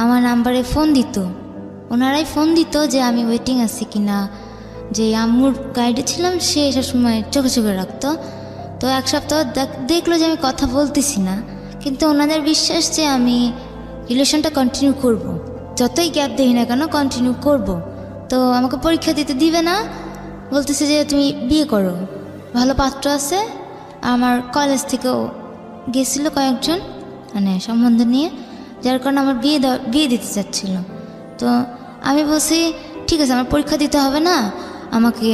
আমার নাম্বারে ফোন দিত, ওনারাই ফোন দিত যে আমি ওয়েটিং আছি কি না। যে আম্মুর গাইডে ছিলাম সে সবসময় চোখে চোখে রাখতো। তো 1 সপ্তাহ দেখলো যে আমি কথা বলতেছি না, কিন্তু ওনাদের বিশ্বাস যে আমি রিলেশনটা কন্টিনিউ করব, যতই গ্যাপ দিই না কেন কন্টিনিউ করব। তো আমাকে পরীক্ষা দিতে দিবে না, বলতেছে যে তুমি বিয়ে করো, ভালো পাত্র আছে। আমার কলেজ থেকেও গেছিল কয়েকজন, মানে সম্বন্ধ নিয়ে, যার কারণে আমার বিয়ে দিতে চাচ্ছিল। তো আমি বলছি ঠিক আছে, আমার পরীক্ষা দিতে হবে না, আমাকে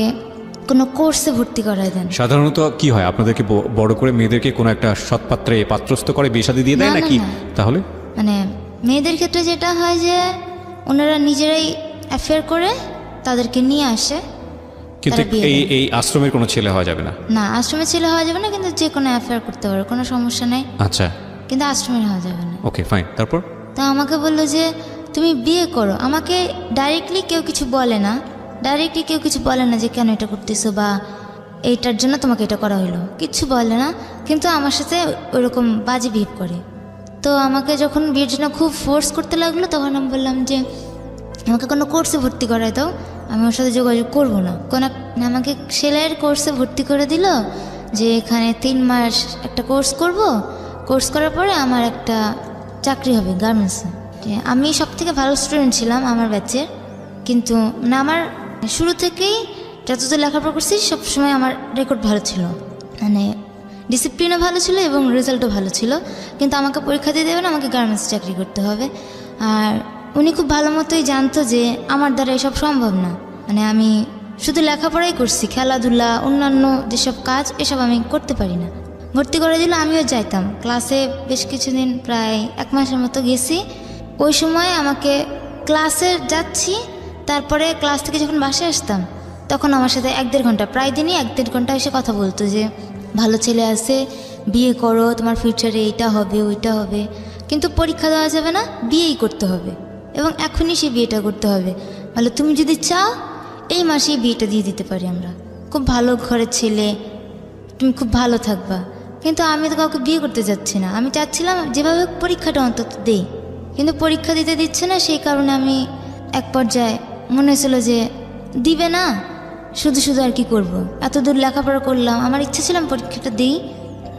কোনো কোর্সে ভর্তি করায় দেন। সাধারণত কি হয়, আপনাদেরকে বড় করে মেয়েদেরকে কোনো একটা সৎপাত্রে পাত্রস্থ করে বিয়ে শাদী দিয়ে দেয় নাকি? তাহলে মানে মেয়েদের ক্ষেত্রে যেটা হয় যে ওনারা নিজেরাই অ্যাফেয়ার করে তাদেরকে নিয়ে আসে। কিন্তু এই আশ্রমের কোনো ছেলে হওয়া যাবে না? না, আশ্রমের ছেলে হওয়া যাবে না, কিন্তু যে কোনো অ্যাফেয়ার করতে পারে, কোনো সমস্যা নেই। আচ্ছা, কিন্তু আশ্রমের হওয়া যাবে না। Okay fine. তারপর? তো আমাকে বললো যে তুমি বিয়ে করো। আমাকে ডাইরেক্টলি কেউ কিছু বলে না, ডাইরেক্টলি কেউ কিছু বলে না যে কেন এটা করতেছো বা এইটার জন্য তোমাকে এটা করা হলো, কিচ্ছু বলে না, কিন্তু আমার সাথে ওইরকম বাজে বিহেভ করে। তো আমাকে যখন বিয়ের জন্য খুব ফোর্স করতে লাগলো তখন আমি বললাম যে আমাকে কোনো কোর্সে ভর্তি করায় দাও, আমি ওর সাথে যোগাযোগ করবো না। আমাকে সেলাইয়ের কোর্সে ভর্তি করে দিল যে এখানে 3 মাস একটা কোর্স করব, কোর্স করার পরে আমার একটা চাকরি হবে গার্মেন্টসে। আমি সব থেকে ভালো স্টুডেন্ট ছিলাম আমার ব্যাচের, কিন্তু না আমার শুরু থেকেই যতদূর লেখাপড়া করছি সবসময় আমার রেকর্ড ভালো ছিল, মানে ডিসিপ্লিনও ভালো ছিল এবং রেজাল্টও ভালো ছিল, কিন্তু আমাকে পরীক্ষা দিয়ে দেবে না, আমাকে গার্মেন্টস চাকরি করতে হবে। আর উনি খুব ভালো মতোই জানতো যে আমার দ্বারা এসব সম্ভব না, মানে আমি শুধু লেখাপড়াই করছি, খেলাধুলা অন্যান্য যেসব কাজ এসব আমি করতে পারি না। ভর্তি করে দিল, আমিও যাইতাম ক্লাসে বেশ কিছুদিন, প্রায় 1 মাসের মতো গেছি। ওই সময় আমাকে ক্লাসে যাচ্ছি, তারপরে ক্লাস থেকে যখন বাসায় আসতাম তখন আমার সাথে 1-1.5 ঘন্টা, প্রায় দিনই 1-1.5 ঘন্টা এসে কথা বলতো যে ভালো ছেলে আছে, বিয়ে করো, তোমার ফিউচারে এইটা হবে ওইটা হবে, কিন্তু পরীক্ষা দেওয়া যাবে না, বিয়েই করতে হবে এবং এখনই সে বিয়েটা করতে হবে। বলে তুমি যদি চাও এই মাসেই বিয়েটা দিয়ে দিতে পারি আমরা, খুব ভালো ঘরের ছেলে, তুমি খুব ভালো থাকবা। কিন্তু আমি তো কাউকে বিয়ে করতে যাচ্ছি না, আমি চাচ্ছিলাম যেভাবে পরীক্ষাটা অন্তত দেই, কিন্তু পরীক্ষা দিতে দিচ্ছে না। সেই কারণে আমি এক পর্যায়ে মনে হয়েছিল যে দিবে না, শুধু শুধু আর কি করব, এত দূর লেখাপড়া করলাম, আমার ইচ্ছা ছিল পরীক্ষাটা দিই,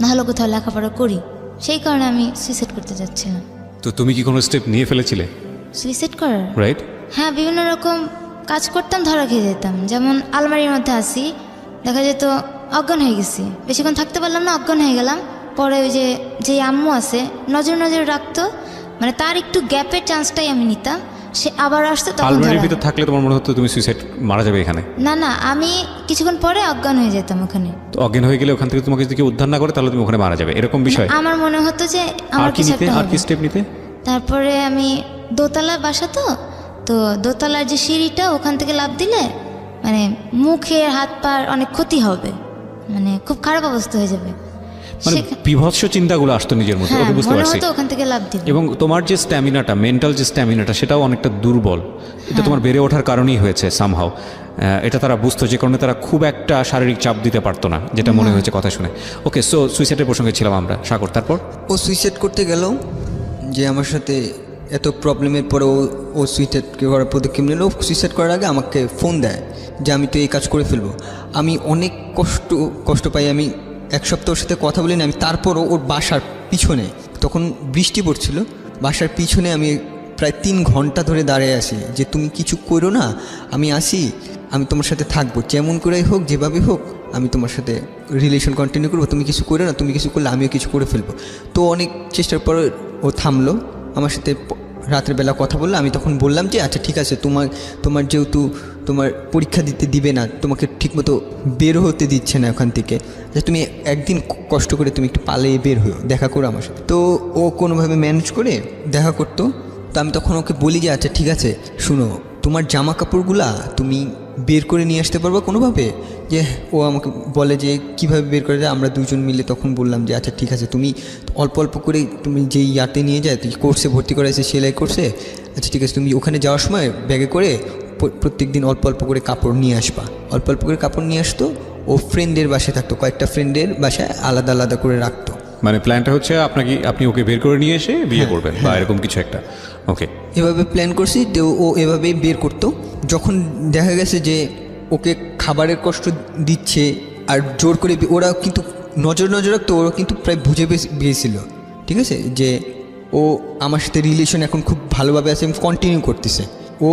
নাহলে কোথাও লেখাপড়া করি। সেই কারণে আমি সুইসাইড করতে যাচ্ছিলাম। তো তুমি কি কোনো স্টেপ নিয়ে ফেলেছিলে সুইসাইড করার? রাইট। হ্যাঁ, বিভিন্ন রকম কাজ করতাম, ধরা খেয়ে যেতাম। যেমন আলমারির মধ্যে আসি, দেখা যেত অজ্ঞান হয়ে গেছি, বেশিক্ষণ থাকতে পারলাম না, অজ্ঞান হয়ে গেলাম। পরে ওই যে আম্মু আছে নজর রাখতো, মানে তার একটু গ্যাপের চান্সটাই আমি নিতাম, সে আবার আসতো, তখন আলমারির ভিতর থাকলে তোমার মনে হতো তুমি সুইসাইড মারা যাবে এখানে? না, আমি কিছুক্ষণ পরে অজ্ঞান হয়ে যেতাম ওখানে। তো অজ্ঞান হয়ে গেলে ওখান থেকে তোমাকে যদি কেউ উদ্ধার না করে তাহলে তুমি ওখানে মারা যাবে, এরকম বিষয়? আমার মনে হতো যে আমার আর কি নিতে, আর কি স্টেপ নিতে? তারপরে আমি দোতলা বাসা, তো দোতলার যে সিঁড়িটা ওখান থেকে লাফ দিলে মানে মুখে হাত পার অনেক ক্ষতি হবে, মানে খুব খারাপ অবস্থা হয়ে যাবে, মানে বিভৎস চিন্তাগুলো আসতো নিজের মধ্যে। ওকে, বুঝতে পারছি। ওখান থেকে লাভ দিব। এবং তোমার যে স্ট্যামিনাটা, মেন্টাল যে স্ট্যামিনাটা, সেটাও অনেকটা দুর্বল। এটা তোমার বেড়ে ওঠার কারণেই হয়েছে সামহাও। এটা তারা বুঝতো, যে কারণে তারা খুব একটা শারীরিক চাপ দিতে পারতো না, যেটা মনে হয়েছে কথা শুনে। ওকে, সো সুইসাইডের প্রসঙ্গে ছিলাম আমরা। সাগর, তারপর? ও সুইসাইড করতে গেল, যে আমার সাথে এত প্রবলেমের পরে ও সুইসাইড করার পদক্ষেপ নিল। সুইসাইড করার আগে আমাকে ফোন দেয় যে আমি তো এই কাজ করে ফেলবো। আমি অনেক কষ্ট পাই, আমি 1 সপ্তাহ ওর সাথে কথা বলিনি। আমি তারপরও ওর বাসার পিছনে, তখন বৃষ্টি পড়ছিল, বাসার পিছনে আমি প্রায় 3 ঘন্টা ধরে দাঁড়িয়ে আছি যে তুমি কিছু করো না, আমি আসি, আমি তোমার সাথে থাকবো, যেমন করেই হোক, যেভাবে হোক, আমি তোমার সাথে রিলেশন কন্টিনিউ করবো, তুমি কিছু করো না, তুমি কিছু করলে আমিও কিছু করে ফেলবো। তো অনেক চেষ্টার পর ও থামলো, আমার সাথে রাতের বেলা কথা বললো। আমি তখন বললাম যে আচ্ছা ঠিক আছে, তোমার যেহেতু তোমার পরীক্ষা দিবে না, তোমাকে ঠিকমতো বের হতে দিচ্ছে না ওখান থেকে, যে তুমি একদিন কষ্ট করে তুমি একটু পালিয়ে বের হও, দেখা করো আমার সাথে। তো ও কোনোভাবে ম্যানেজ করে দেখা করতো। তো আমি তখন ওকে বলি যে আচ্ছা ঠিক আছে, শুনো, তোমার জামা কাপড়গুলা তুমি বের করে নিয়ে আসতে পারবো কোনোভাবে? যে ও আমাকে বলে যে কীভাবে বের করে যায়। আমরা 2 জন মিলে তখন বললাম যে আচ্ছা ঠিক আছে, তুমি অল্প করে তুমি যেই ইয়াতে নিয়ে যায়, তুই কোর্সে ভর্তি করাইছে, সেলাই কোর্সে, আচ্ছা ঠিক আছে, তুমি ওখানে যাওয়ার সময় ব্যাগে করে প্রত্যেক দিন অল্প করে কাপড় নিয়ে আসবা। অল্প করে কাপড় নিয়ে আসতো। ও ফ্রেন্ডের বাসায় থাকতো, কয়েকটা ফ্রেন্ডের বাসায় আলাদা করে রাখতো। মানে প্ল্যানটা হচ্ছে আপনি ওকে বের করে নিয়ে এসে বিয়ে করবেন বা এরকম কিছু একটা? ওকে, এভাবে প্ল্যান করছি। তো ও এভাবেই বের করতো। যখন দেখা গেছে যে ওকে খাবারের কষ্ট দিচ্ছে আর জোর করে, ওরা কিন্তু নজর রাখতো, ওরা কিন্তু প্রায় বুঝে গিয়েছিল, ঠিক আছে, যে ও আমার সাথে রিলেশন এখন খুব ভালোভাবে আছে, কন্টিনিউ করতেছে, ও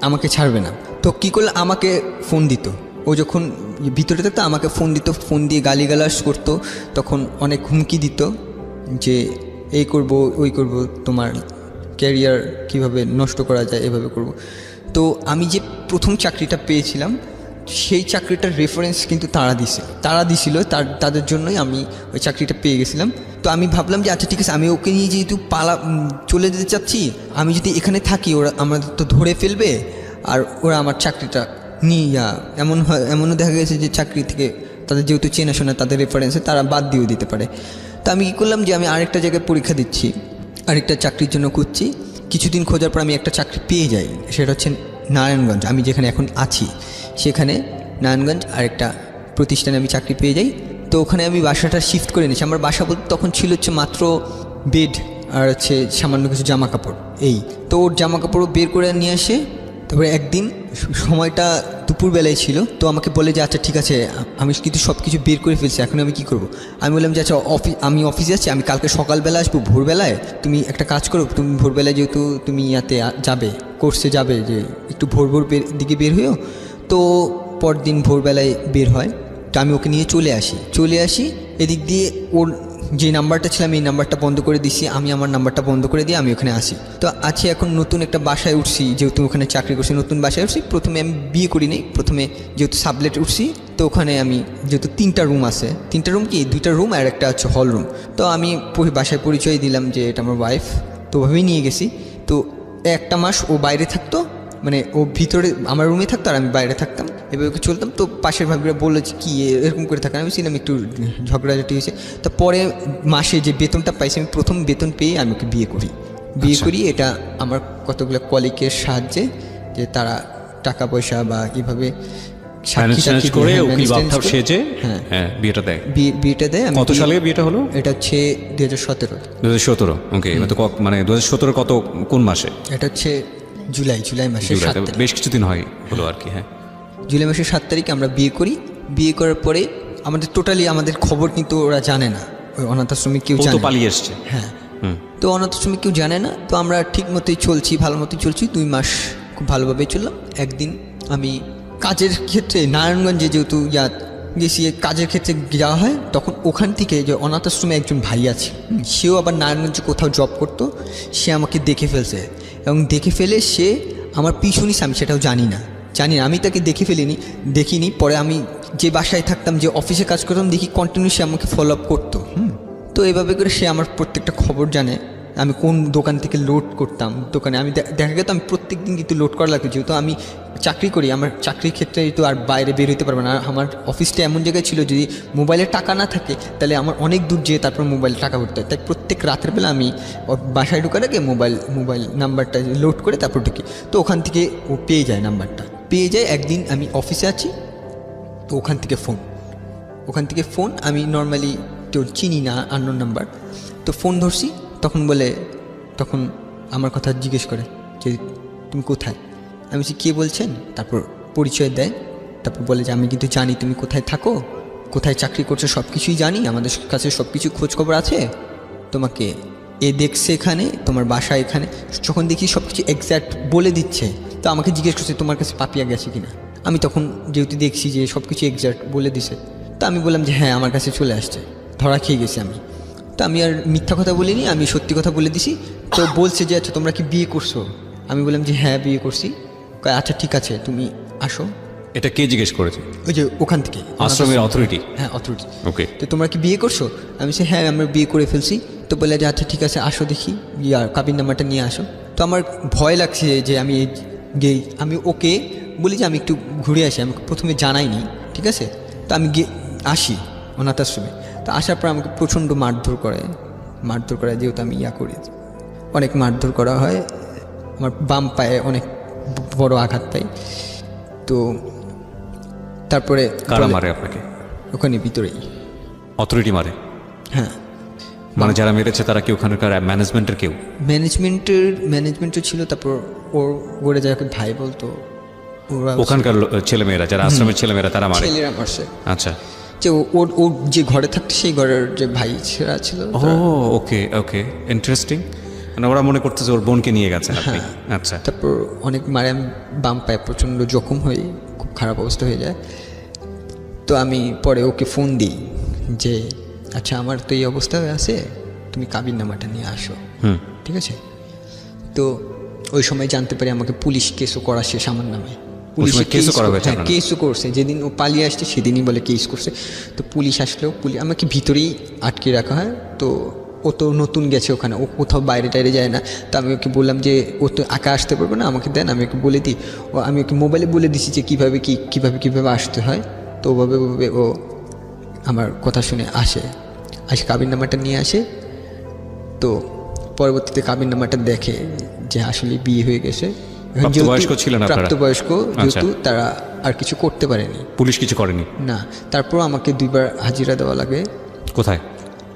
আমাকে ছাড়বে না। তো কী করলে, আমাকে ফোন দিত। ও যখন ভিতরে থাকতো আমাকে ফোন দিত, ফোন দিয়ে গালিগালাজ করতো, তখন অনেক হুমকি দিত যে এই করব, ওই করব, তোমার ক্যারিয়ার কিভাবে নষ্ট করা যায়, এভাবে করব। তো আমি যে প্রথম চাকরিটা পেয়েছিলাম, সেই চাকরিটার রেফারেন্স কিন্তু তারা দিছিল, তাদের জন্যই আমি ওই চাকরিটা পেয়ে গেছিলাম। তো আমি ভাবলাম যে আচ্ছা ঠিক আছে, আমি ওকে নিয়ে যেহেতু চলে যেতে চাচ্ছি, আমি যদি এখানে থাকি ওরা আমাদের তো ধরে ফেলবে, আর ওরা আমার চাকরিটা নিয়ে এমনও দেখা গেছে যে চাকরি থেকে তাদের যেহেতু চেনাশোনা, তাদের রেফারেন্সে তারা বাদ দিয়েও দিতে পারে। তো আমি কী করলাম যে আমি আরেকটা জায়গায় পরীক্ষা দিচ্ছি, আরেকটা চাকরির জন্য খুঁজছি। কিছুদিন খোঁজার পর আমি একটা চাকরি পেয়ে যাই, সেটা হচ্ছে নারায়ণগঞ্জ, আমি যেখানে এখন আছি সেখানে নারায়ণগঞ্জ আরেকটা প্রতিষ্ঠানে আমি চাকরি পেয়ে যাই। তো ওখানে আমি বাসাটা শিফট করে নিয়েছি। আমার বাসা বলতে তখন ছিল হচ্ছে মাত্র বেড আর হচ্ছে সামান্য কিছু জামা কাপড়, এই তো ওর জামা কাপড়ও বের করে নিয়ে আসে। তারপরে একদিন সময়টা দুপুরবেলায় ছিল, তো আমাকে বলে যে আচ্ছা ঠিক আছে আমি কিন্তু সব কিছু বের করে ফেলছি, এখন আমি কী করব। আমি বললাম যে আচ্ছা আমি অফিসে আছি, আমি কালকে সকালবেলা আসবো ভোরবেলায়, তুমি একটা কাজ করো, তুমি ভোরবেলায় যেহেতু তুমি ইয়াতে যাবে কোর্সে যাবে, যে একটু ভোর দিকে বের হইও। তো পরদিন ভোরবেলায় বের হয়, তো আমি ওকে নিয়ে চলে আসি এদিক দিয়ে। ওর যে নাম্বারটা ছিলাম এই নাম্বারটা বন্ধ করে দিছি, আমি আমার নাম্বারটা বন্ধ করে দিয়ে আমি ওখানে আসি। তো আছি এখন নতুন একটা বাসায় উঠছি, যেহেতু ওখানে চাকরি করছি নতুন বাসায় উঠছি। প্রথমে আমি বিয়ে করি নাই, প্রথমে যেহেতু সাবলেট উঠছি, তো ওখানে আমি যেহেতু 3টা রুম আছে, 3টা রুম কি 2টা রুম আর একটা হচ্ছে হল রুম। তো আমি বাসায় পরিচয় দিলাম যে এটা আমার ওয়াইফ, তো ওভাবেই নিয়ে গেছি। তো একটা মাস ও বাইরে থাকতো, মানে ও ভিতরে আমার রুমে থাকতো আর আমি বাইরে থাকতাম, এভাবে চলতাম। তো পাশের ভাবিরা বললো যে কী এরকম করে থাকা, আমি ছিলাম একটু ঝগড়াঝাটি হয়েছে। তো পরে মাসে যে বেতনটা পাইছি, আমি প্রথম বেতন পেয়ে আমি ওকে বিয়ে করি। এটা আমার কতগুলো কলিগের সাহায্যে, যে তারা টাকা পয়সা বা এইভাবে করে উকিল বাপ্তাব সেজে বিয়েটা দেয়। বিয়েটা দেয়। কত সালে বিয়েটা হলো? এটা হচ্ছে 2017। ওকে, মানে 2017 কত কোন মাসে? এটা হচ্ছে জুলাই মাসে, বেশ কিছুদিন হলো আর কি। হ্যাঁ, জুলাই মাসের 7 তারিখে আমরা বিয়ে করি। বিয়ে করার পরে আমাদের খবর কিন্তু ওরা জানে না, ওই অনাথ আশ্রমে কেউ জানে না, পালিয়ে এসছে। হ্যাঁ, তো অনাথ আশ্রমে কেউ জানে না। তো আমরা ঠিক মতোই চলছি, ভালো মতোই চলছি, 2 মাস খুব ভালোভাবেই চললাম। একদিন আমি কাজের ক্ষেত্রে নারায়ণগঞ্জে যেহেতু গেছি, কাজের ক্ষেত্রে যাওয়া হয়, তখন ওখান থেকে যে অনাথ আশ্রমে একজন ভাই আছে, সেও আবার নারায়ণগঞ্জে কোথাও জব করতো, সে আমাকে দেখে ফেলছে। এবং দেখে ফেলে সে আমার পিছু নিছে, আমি সেটাও জানি না, আমি তাকে দেখিনি। পরে আমি যে বাসায় থাকতাম, যে অফিসে কাজ করতাম, দেখি কন্টিনিউ সে আমাকে ফলো আপ করতো। তো এভাবে করে সে আমার প্রত্যেকটা খবর জানে, আমি কোন দোকান থেকে লোড করতাম। দোকানে আমি দেখা গেত আমি প্রত্যেক দিন কিন্তু লোড করা লাগতো, যেহেতু আমি চাকরি করি, আমার চাকরির ক্ষেত্রে তো আর বাইরে বের হতে পারবো না। আমার অফিসটা এমন জায়গায় ছিল, যদি মোবাইলে টাকা না থাকে তাহলে আমার অনেক দূর যেয়ে তারপর মোবাইলে টাকা ভরতে হয়। তাই প্রত্যেক রাতের বেলা আমি বাসায় ঢোকার আগে মোবাইল নাম্বারটা লোড করে তারপর ঢুকি। তো ওখান থেকে ও পেয়ে যায়, নাম্বারটা পেয়ে যায়। একদিন আমি অফিসে আছি, তো ওখান থেকে ফোন আমি নর্মালি তো চিনি না, আননোন নাম্বার। তো ফোন ধরছি, তখন আমার কথা জিজ্ঞেস করে যে তুমি কোথায়। আমি বলছি কে বলছেন, তারপর পরিচয় দেয়। তারপর বলে যে আমি কিন্তু জানি তুমি কোথায় থাকো, কোথায় চাকরি করছো, সব কিছুই জানি, আমাদের কাছে সব কিছু খোঁজখবর আছে, তোমাকে দেখছে এখানে, তোমার বাসা এখানে। যখন দেখি সব কিছু এক্স্যাক্ট বলে দিচ্ছে, তো আমাকে জিজ্ঞেস করছে তোমার কাছে পাপিয়া গেছে কিনা। আমি তখন যেহেতু দেখছি যে সব কিছু এক্স্যাক্ট বলে দিছে, তো আমি বললাম যে হ্যাঁ আমার কাছে চলে আসছে, ধরা খেয়ে গেছি আমি। তো আমি আর মিথ্যা কথা বলিনি, আমি সত্যি কথা বলে দিছি। তো বলছে যে আচ্ছা তোমরা কি বিয়ে করছো? আমি বললাম যে হ্যাঁ বিয়ে করছি। আচ্ছা ঠিক আছে তুমি আসো। এটা কে জিজ্ঞেস করেছে? ওই যে ওখান থেকে আশ্রমের অথরিটি। হ্যাঁ, অথরিটি। ওকে, তো তোমরা কি বিয়ে করছো? আমি বলছি হ্যাঁ আমরা বিয়ে করে ফেলছি। তো বলে যে আচ্ছা ঠিক আছে আসো দেখি, কাবিন নাম্বারটা নিয়ে আসো। তো আমার ভয় লাগছে যে আমি ওকে বলি যে আমি একটু ঘুরে আসি, আমাকে প্রথমে জানাইনি, ঠিক আছে। তো আমি আসি অনাথ আশ্রমে। তো আসার পর আমাকে প্রচণ্ড মারধর করে, যেহেতু আমি করি, অনেক মারধর করা হয়। আমার বাম পায়ে অনেক বড় আঘাত পাই। তো তারপরে কারা মারে আপনাকে? ওখানে ভিতরেই অথরিটি মারে? হ্যাঁ, মানে যারা মেরেছে তারা কি ওখানকার ম্যানেজমেন্টের কেউ? ম্যানেজমেন্টও ছিল। তারপর ওরা যাকে ভাই বলতো, ওখানকার ছেলেমেয়েরা, যারা আশ্রমের ছেলেমেয়েরা, তারা মারে? ছেলেরা মারছে। আচ্ছা, যে ও যে ঘরে থাকতো সেই ঘরের যে ভাই ছেলেরা ছিল। ওকে, ইন্টারেস্টিং। মানে ওরা মনে করতেছে ওর বোনকে নিয়ে গেছে আপনি। আচ্ছা, তারপর অনেক মারে, আমি বাম পায়ে প্রচণ্ড জখম হয়ে খুব খারাপ অবস্থা হয়ে যায়। তো আমি পরে ওকে ফোন দিই যে আচ্ছা আমার তো এই অবস্থা হয়ে আছে, তুমি কাবিন নামাটা নিয়ে আসো, ঠিক আছে। তো ওই সময় জানতে পারি আমাকে পুলিশ কেসও করা শেষ আমার নামে। কেসও করছে, যেদিন ও পালিয়ে আসছে সেদিনই বলে কেস করছে। তো পুলিশ আসলেও আমাকে ভিতরেই আটকে রাখা হয়। তো ও তো নতুন গেছে ওখানে, ও কোথাও বাইরে টাইরে যায় না। তো আমি ওকে বললাম যে ও তো একা আসতে পারবে না, আমাকে দেন, আমি ওকে বলে দিই। আমি ওকে মোবাইলে বলে দিছি যে কীভাবে আসতে হয়। তো ওভাবে ও আমার কথা শুনে আসে কাবিন নামাটা নিয়ে আসে। তো পরবর্তীতে কাবিন নামাটা দেখে যে আসলে বিয়ে হয়ে গেছে। প্রাপ্তবয়স্ক ছিলেন আপনারা? প্রাপ্তবয়স্ক আচ্ছা। যেহেতু তারা আর কিছু করতে পারেনি পুলিশ কিছু করেনি? না। তারপর আমাকে 2বার হাজিরা দেওয়া লাগে কোথায়?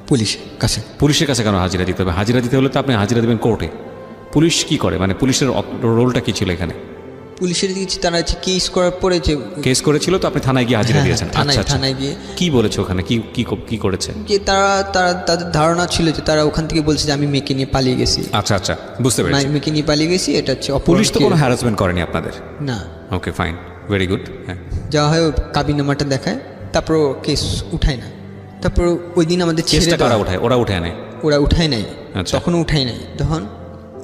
পুলিশের কাছে। পুলিশের কাছে কেন হাজিরা দিতে হবে? হাজিরা দিতে হলে তো আপনি হাজিরা দেবেন কোর্টে। পুলিশ কি করে, মানে পুলিশের রোলটা কি ছিল এখানে? পুলিশের দিকে তারা কেস করার পরে যে কেস করেছিল তো আপনি থানায় গিয়ে হাজিরা হ্যাঁ, দিয়েছেন? থানায় আচ্ছা, আচ্ছা। থানায় গিয়ে কি বলেছে ওখানে, কি কি কি করেছে? যে তাদের ধারণা ছিল যে তারা ওখান থেকে বলছে যে আমি মেয়েকে নিয়ে পালিয়ে গেছি। আচ্ছা আচ্ছা, বুঝতে পেরেছি। মেয়েকে নিয়ে পালিয়ে গেছি, এটা হচ্ছে পুলিশ তো অপহরণ কোনো কেস। হ্যারাসমেন্ট করেনি আপনাদের? না। ওকে, ফাইন, ভেরি গুড। হ্যাঁ, যাওয়া হয় কাবিনামাটা দেখায়, তারপর কেস উঠায় না। তারপর ওই দিন আমাদের ছেড়ে কেসটা কারা দেওয়া- উঠায়? ওরা উঠে আনে? ওরা উঠায় নাই, আচ্ছা। তখনও উঠায় নাই। তখন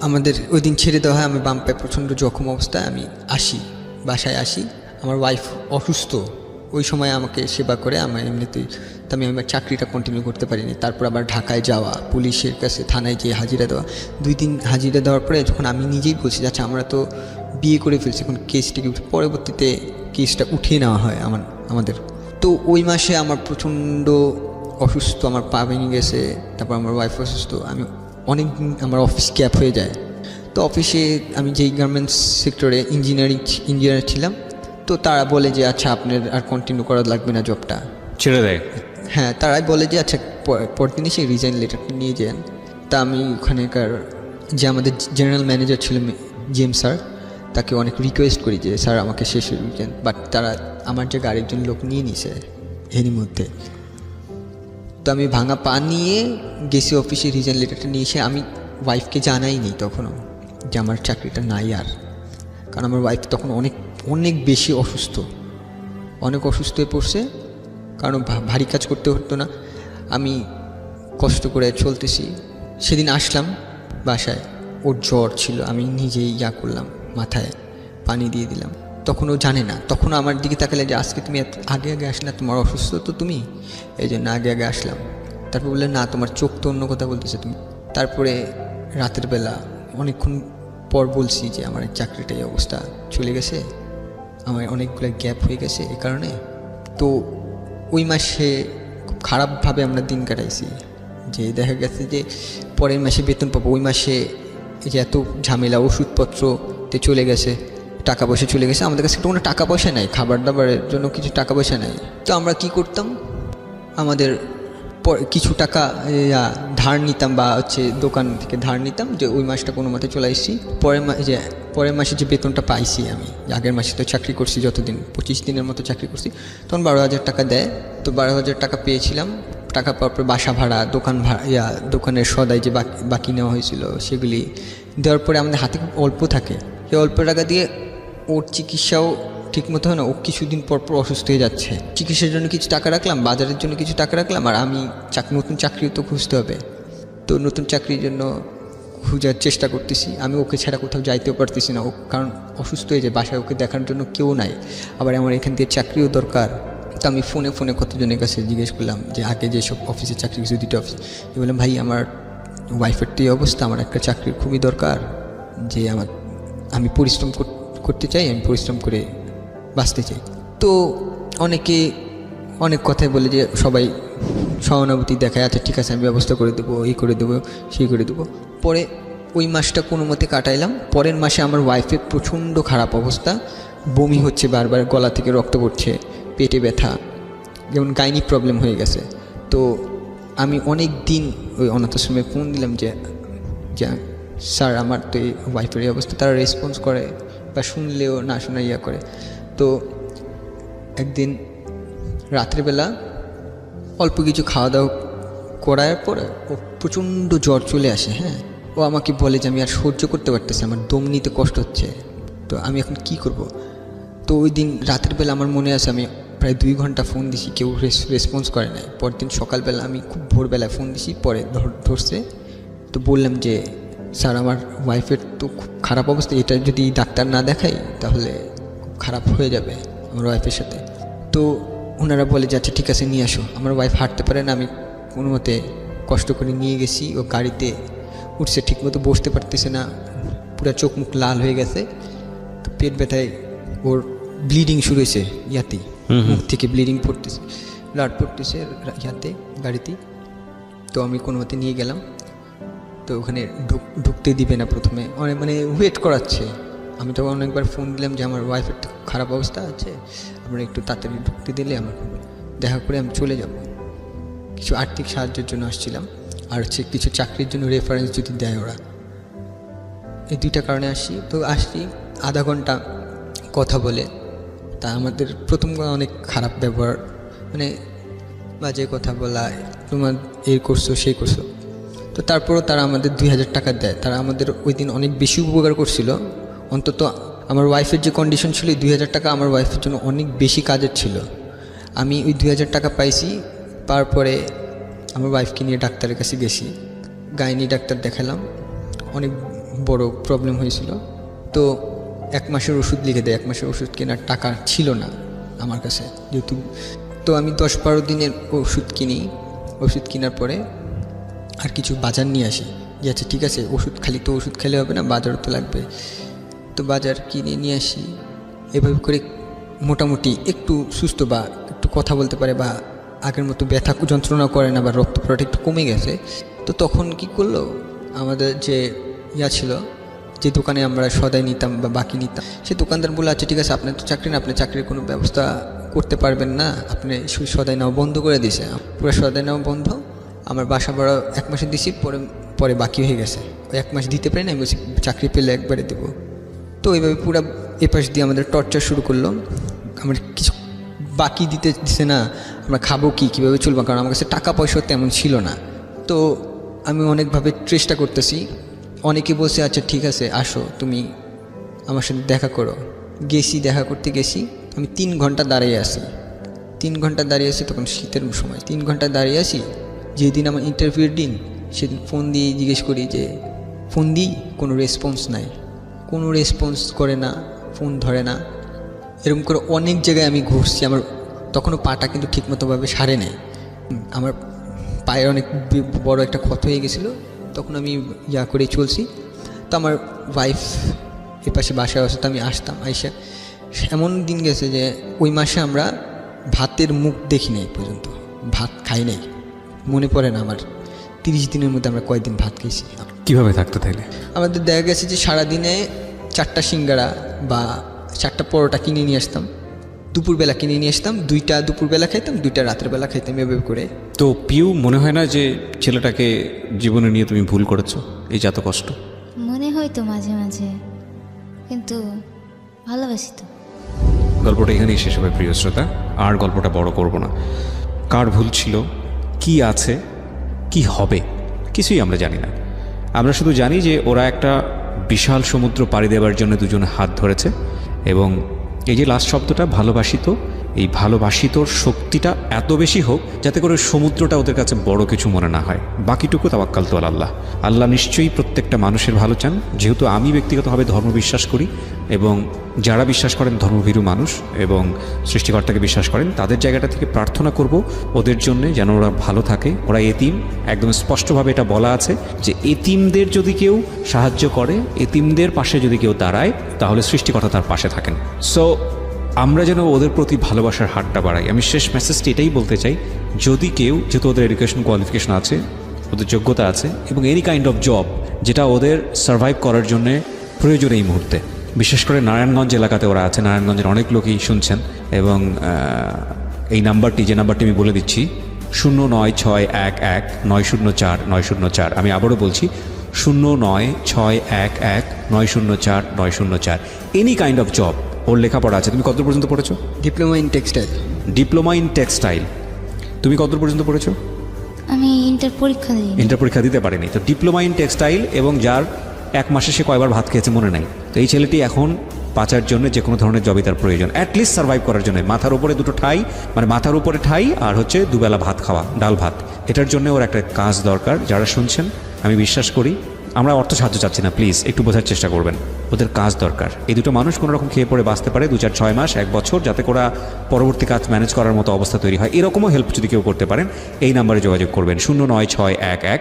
আমাদের ওই দিন ছেড়ে দেওয়া হয়, আমি বাম পায়ে প্রচণ্ড জখম অবস্থায় আমি আসি, বাসায় আসি। আমার ওয়াইফ অসুস্থ, ওই সময় আমাকে সেবা করে আমার এমনিতেই, তো আমি আমার চাকরিটা কন্টিনিউ করতে পারিনি। তারপর আবার ঢাকায় যাওয়া, পুলিশের কাছে থানায় যেয়ে হাজিরা দেওয়া, 2 দিন হাজিরা দেওয়ার পরে যখন আমি নিজেই বলছি আচ্ছা আমরা তো বিয়ে করে ফেলছি, এখন কেসটিকে পরবর্তীতে কেসটা উঠিয়ে নেওয়া হয় আমাদের। তো ওই মাসে আমার প্রচণ্ড অসুস্থ, আমার পা ভেঙে গেছে, তারপর আমার ওয়াইফ অসুস্থ, আমি অনেক দিন আমার অফিস গ্যাপ হয়ে যায়। তো অফিসে আমি যেই গার্মেন্টস সেক্টরে ইঞ্জিনিয়ার ছিলাম, তো তারা বলে যে আচ্ছা আপনার আর কন্টিনিউ করা লাগবে না জবটা, ছেড়ে দেয়? হ্যাঁ, তারাই বলে যে আচ্ছা পরদিনই সেই রিজাইন লেটারটা নিয়ে যান। তা আমি ওখানেকার যে আমাদের জেনারেল ম্যানেজার ছিল জিএম স্যার, তাকে অনেক রিকোয়েস্ট করি যে স্যার আমাকে শেষে রিজাইন, বাট তারা আমার যে আরেকজন লোক নিয়ে নিছে এরই মধ্যে। তো আমি ভাঙা পা নিয়ে গেছি অফিসে, রিজাইন লেটারটা নিয়ে এসে আমি ওয়াইফকে জানাইনি তখনও যে আমার চাকরিটা নাই আর, কারণ আমার ওয়াইফ তখন অনেক অনেক বেশি অসুস্থ, অনেক অসুস্থ হয়ে পড়ছে, কারণ ভারী কাজ করতে হতো না, আমি কষ্ট করে চলতেছি। সেদিন আসলাম বাসায়, ওর জ্বর ছিল, আমি নিজেই করলাম, মাথায় পানি দিয়ে দিলাম। তখন ও জানে না, তখন আমার দিকে তাকালে যে আজকে তুমি আগে আগে আসলে, তোমার অসুস্থ তো তুমি, এই জন্য আগে আগে আসলাম। তারপর বললে না তোমার চোখ তো অন্য কথা বলতেছে তুমি। তারপরে রাতের বেলা অনেকক্ষণ পর বলছি যে আমার এই চাকরিটা এই অবস্থা চলে গেছে, আমার অনেকগুলো গ্যাপ হয়ে গেছে এই কারণে। তো ওই মাসে খুব খারাপভাবে আমরা দিন কাটাইছি, যে দেখা গেছে যে পরের মাসে বেতন পাবো, ওই মাসে এই যে এত ঝামেলা, ওষুধপত্রতে চলে গেছে, টাকা পয়সা চলে গেছে, আমাদের কাছে কোনো টাকা পয়সা নাই, খাবার দাবারের জন্য কিছু টাকা পয়সা নাই। তো আমরা কি করতাম, আমাদের কিছু টাকা ধার নিতাম, বা হচ্ছে দোকান থেকে ধার নিতাম, যে ওই মাসটা কোনো মতে চলে আসছি। পরের মাসে যে বেতনটা পাইছি, আমি আগের মাসে তো চাকরি করছি যতদিন, 25 দিনের মতো চাকরি করছি, তখন 12,000 টাকা দেয়। তো 12,000 টাকা পেয়েছিলাম, টাকা পাওয়ার পর বাসা ভাড়া, দোকান ভাড়া, দোকানের সদাই যে বাকি নেওয়া হয়েছিল সেগুলি দেওয়ার পরে আমাদের হাতে খুব অল্প থাকে। সেই অল্প টাকা দিয়ে ওর চিকিৎসাও ঠিকমতো হয় না, ও কিছুদিন পর পর অসুস্থ হয়ে যাচ্ছে। চিকিৎসার জন্য কিছু টাকা রাখলাম, বাজারের জন্য কিছু টাকা রাখলাম, আর আমি নতুন চাকরিও তো খুঁজতে হবে। তো নতুন চাকরির জন্য খোঁজার চেষ্টা করতেছি, আমি ওকে ছাড়া কোথাও যাইতেও পারতেছি না, ও কারণ অসুস্থ হয়ে যায়, বাসায় ওকে দেখার জন্য কেউ নাই, আবার আমার এখান থেকে চাকরিও দরকার। তো আমি ফোনে কতজনের কাছে জিজ্ঞেস করলাম যে আগে যেসব অফিসে চাকরি করছি, 2টা অফিস, বললাম ভাই আমার ওয়াইফের তো এই অবস্থা, আমার একটা চাকরির খুবই দরকার, যে আমি পরিশ্রম করতে চাই, আমি পরিশ্রম করে বাঁচতে চাই। তো অনেকে অনেক কথাই বলে, যে সবাই সহানুভূতি দেখায়, আচ্ছা ঠিক আছে আমি ব্যবস্থা করে দেবো, এই করে দেবো, সেই করে দেবো। পরে ওই মাসটা কোনো মতে কাটাইলাম। পরের মাসে আমার ওয়াইফের প্রচণ্ড খারাপ অবস্থা, বমি হচ্ছে বারবার, গলা থেকে রক্ত পড়ছে, পেটে ব্যথা, যেমন গাইনি প্রবলেম হয়ে গেছে। তো আমি অনেক দিন ওই অনাথ আশ্রমে ফোন দিলাম যে স্যার আমার তো এই ওয়াইফের এই অবস্থা, তারা রেসপন্স করে বা শুনলেও না শোনা করে। তো একদিন রাত্রেবেলা অল্প কিছু খাওয়া দাওয়া করার পরে ও প্রচণ্ড জ্বর চলে আসে। হ্যাঁ, ও আমাকে বলে যে আমি আর সহ্য করতে পারতেছি, আমার দম নিতে কষ্ট হচ্ছে, তো আমি এখন কি করব। তো ওই দিন রাতের বেলা আমার মনে আছে আমি প্রায় 2 ঘন্টা ফোন দিছি, কেউ রেসপন্স করে নাই। পরদিন সকালবেলা আমি খুব ভোরবেলায় ফোন দিছি, পরে ধরছে। তো বললাম যে স্যার আমার ওয়াইফের তো খুব খারাপ অবস্থা, এটা যদি ডাক্তার না দেখাই তাহলে খুব খারাপ হয়ে যাবে আমার ওয়াইফের সাথে। তো ওনারা বলে যে আচ্ছা ঠিক আছে নিয়ে আসো। আমার ওয়াইফ হাঁটতে পারে না, আমি কোনো মতে কষ্ট করে নিয়ে গেছি, ও গাড়িতে উঠছে, ঠিকমতো বসতে পারতেছে না, পুরো চোখ মুখ লাল হয়ে গেছে, তো পেট ব্যথায় ওর ব্লিডিং শুরু হয়েছে, মুখ থেকে ব্লিডিং পড়তেছে, ব্লাড পড়তেছে গাড়িতে। তো আমি কোনো মতে নিয়ে গেলাম। তো ওখানে ঢুকতে দিবে না প্রথমে, অনেক ওয়েট করাচ্ছে, আমি তখন অনেকবার ফোন দিলাম যে আমার ওয়াইফের তো খারাপ অবস্থা আছে, আপনারা একটু তাড়াতাড়ি ঢুকতে দিলে আমার দেখা করে আমি চলে যাব। কিছু আর্থিক সাহায্যের জন্য আসছিলাম, আর হচ্ছে কিছু চাকরির জন্য রেফারেন্স যদি দেয় ওরা, এই দুইটা কারণে আসছি। তো আসছি আধা ঘন্টা কথা বলে, তা আমাদের প্রথম অনেক খারাপ ব্যবহার, মানে বাজে কথা বলা, তোমার এই করছো সেই করছো। তো তারপরও তারা আমাদের 2000 টাকা দেয়। তারা আমাদের ওই দিন অনেক বেশি উপকার করছিল। অন্তত আমার ওয়াইফের যে কন্ডিশন ছিল, 2000 টাকা আমার ওয়াইফের জন্য অনেক বেশি কাজের ছিল। আমি ওই 2000 টাকা পাইছি, পাওয়ার পরে আমার ওয়াইফকে নিয়ে ডাক্তারের কাছে গেছি, গাইনি ডাক্তার দেখালাম, অনেক বড় প্রবলেম হয়েছিল। তো 1 মাসের ওষুধ লিখে দেয়। 1 মাসের ওষুধ কেনার টাকা ছিল না আমার কাছে যেহেতু। তো আমি 10-12 দিনের ওষুধ কিনি। ওষুধ কেনার পরে আর কিছু বাজার নিয়ে আসি, যে আচ্ছা ঠিক আছে, ওষুধ খালি তো ওষুধ খেলে হবে না, বাজারও তো লাগবে। তো বাজার কিনে নিয়ে আসি। এভাবে করে মোটামুটি একটু সুস্থ বা একটু কথা বলতে পারে, বা আগের মতো ব্যথা যন্ত্রণা করে না, বা রক্ত পড়াটা একটু কমে গেছে। তো তখন কি করলো, আমাদের যে ছিল, যে দোকানে আমরা সদাই নিতাম বা বাকি নিতাম, সে দোকানদার বলে আচ্ছা ঠিক আছে, আপনার তো চাকরি না, আপনি চাকরির কোনো ব্যবস্থা করতে পারবেন না, আপনি সদাই নেওয়া বন্ধ করে দিয়েছে। পুরো সদাই নেওয়া বন্ধ। আমার বাসা ভাড়া 1 মাসে দিছি, পরে বাকি হয়ে গেছে। ওই 1 মাস দিতে পারি না, আমি বলছি চাকরি পেলে একবারে দেবো। তো এইভাবে পুরো এপাশ দিয়ে আমাদের টর্চার শুরু করলো। আমার কিছু বাকি দিতে দিছে না, আমরা খাবো কীভাবে চলবো, কারণ আমার কাছে টাকা পয়সা তেমন ছিল না। তো আমি অনেকভাবে চেষ্টা করতেছি। অনেকে বলছে আচ্ছা ঠিক আছে আসো, তুমি আমার সাথে দেখা করো। গেছি, দেখা করতে গেছি। আমি 3 ঘন্টা দাঁড়িয়ে আসি। 3 ঘন্টা দাঁড়িয়ে আসি, তখন শীতের সময়। 3 ঘন্টা দাঁড়িয়ে আসি। যেদিন আমার ইন্টারভিউর দিন, সেদিন ফোন দিয়ে জিজ্ঞেস করি যে ফোন দিই, কোনো রেসপন্স নাই, কোনো রেসপন্স করে না, ফোন ধরে না। এরকম করে অনেক জায়গায় আমি ঘুরছি। আমার তখনও পাটা কিন্তু ঠিকমতোভাবে সারে নেই। আমার পায়ে অনেক বড় একটা ক্ষত হয়ে গেছিলো। তখন আমি করেই চলছি। তো আমার ওয়াইফ এপাশে বাসায় আসতো, আমি আসতাম। আইসা এমন দিন গেছে যে ওই মাসে আমরা ভাতের মুখ দেখি নাই পর্যন্ত, ভাত খাই নাই। মনে পড়ে না আমার 30 দিনের মধ্যে আমরা কয়েকদিন ভাত খেয়েছি। কীভাবে থাকতো তাহলে? আমাদের দেখা গেছে যে সারাদিনে 4টা সিঙ্গারা বা 4টা পরোটা কিনে নিয়ে আসতাম, দুপুরবেলা কিনে নিয়ে আসতাম, 2টা দুপুরবেলা খাইতাম, 2টা রাতের বেলা খাইতাম, এভাবে করে। তো পিউ, মনে হয় না যে ছেলেটাকে জীবনে নিয়ে তুমি ভুল করেছো, এই যত কষ্ট? মনে হয় তো মাঝে মাঝে, কিন্তু ভালোবাসি তো। গল্পটা এখানেই শেষ হবে প্রিয় শ্রোতা, আর গল্পটা বড় করব না। কার ভুল ছিল, কি আছে, কি হবে, কিছুই আমরা জানি না। আমরা শুধু জানি যে ওরা একটা বিশাল সমুদ্র পাড়ি দেওয়ার জন্য দুজন হাত ধরেছে, এবং এই যে লাস্ট শব্দটা ভালোবাসিত, এই ভালোবাসিতর শক্তিটা এত বেশি হোক যাতে করে সমুদ্রটা ওদের কাছে বড় কিছু মনে না হয়। বাকিটুকু তাওয়াক্কাল তো আল্লাহ। আল্লাহ নিশ্চয়ই প্রত্যেকটা মানুষের ভালো চান। যেহেতু আমি ব্যক্তিগতভাবে ধর্ম বিশ্বাস করি, এবং যারা বিশ্বাস করেন ধর্মভীরু মানুষ এবং সৃষ্টিকর্তাকে বিশ্বাস করেন, তাদের জায়গাটা থেকে প্রার্থনা করব ওদের জন্য, যেন ওরা ভালো থাকে। ওরা এতিম, একদম স্পষ্টভাবে এটা বলা আছে যে এতিমদের যদি কেউ সাহায্য করে, এতিমদের পাশে যদি কেউ দাঁড়ায়, তাহলে সৃষ্টিকর্তা তার পাশে থাকেন। সো আমরা যেন ওদের প্রতি ভালোবাসার হাতটা বাড়াই। আমি শেষ মেসেজটি এটাই বলতে চাই, যদি কেউ, যেহেতু ওদের এডুকেশন কোয়ালিফিকেশন আছে, ওদের যোগ্যতা আছে, এবং এনি কাইন্ড অফ জব যেটা ওদের সার্ভাইভ করার জন্যে প্রয়োজন এই মুহূর্তে, বিশেষ করে নারায়ণগঞ্জ এলাকাতে ওরা আছে, নারায়ণগঞ্জের অনেক লোকই শুনছেন, এবং এই নাম্বারটি, যে নাম্বারটি আমি বলে দিচ্ছি, 09611904904। আমি আবারও বলছি 09611904904। এনি কাইন্ড অফ জব, ওর লেখাপড়া আছে। তুমি কত পর্যন্ত পড়েছো? Diploma in textile. Diploma in textile. তুমি কত পর্যন্ত পড়েছো? আমি ইন্টার পরীক্ষা দিই। ইন্টার পরীক্ষা দিতে পারিনি। তো ডিপ্লোমা ইন টেক্সটাইল, এবং যার 1 মাসে সে কয়বার ভাত খেয়েছে মনে নাই। তো এই ছেলেটি এখন বাঁচার জন্য যে কোনো ধরনের জবই তার প্রয়োজন, অ্যাটলিস্ট সার্ভাইভ করার জন্য। মাথার উপরে 2টো ঠাই, মানে মাথার উপরে ঠাই, আর হচ্ছে 2 বেলা ভাত খাওয়া, ডাল ভাত। এটার জন্য ওর একটা কাজ দরকার। যারা শুনছেন, আমি বিশ্বাস করি, আমরা অর্থ সাহায্য চাচ্ছি না, প্লিজ একটু বোঝার চেষ্টা করবেন। ওদের কাজ দরকার। এই 2টো মানুষ কোনো রকম খেয়ে পড়ে বাঁচতে পারে 2, 4, 6 মাস, 1 বছর, যাতে করে পরবর্তী কাজ ম্যানেজ করার মতো অবস্থা তৈরি হয়। এরকমও হেল্প যদি কেউ করতে পারেন, এই নাম্বারে যোগাযোগ করবেন, 09611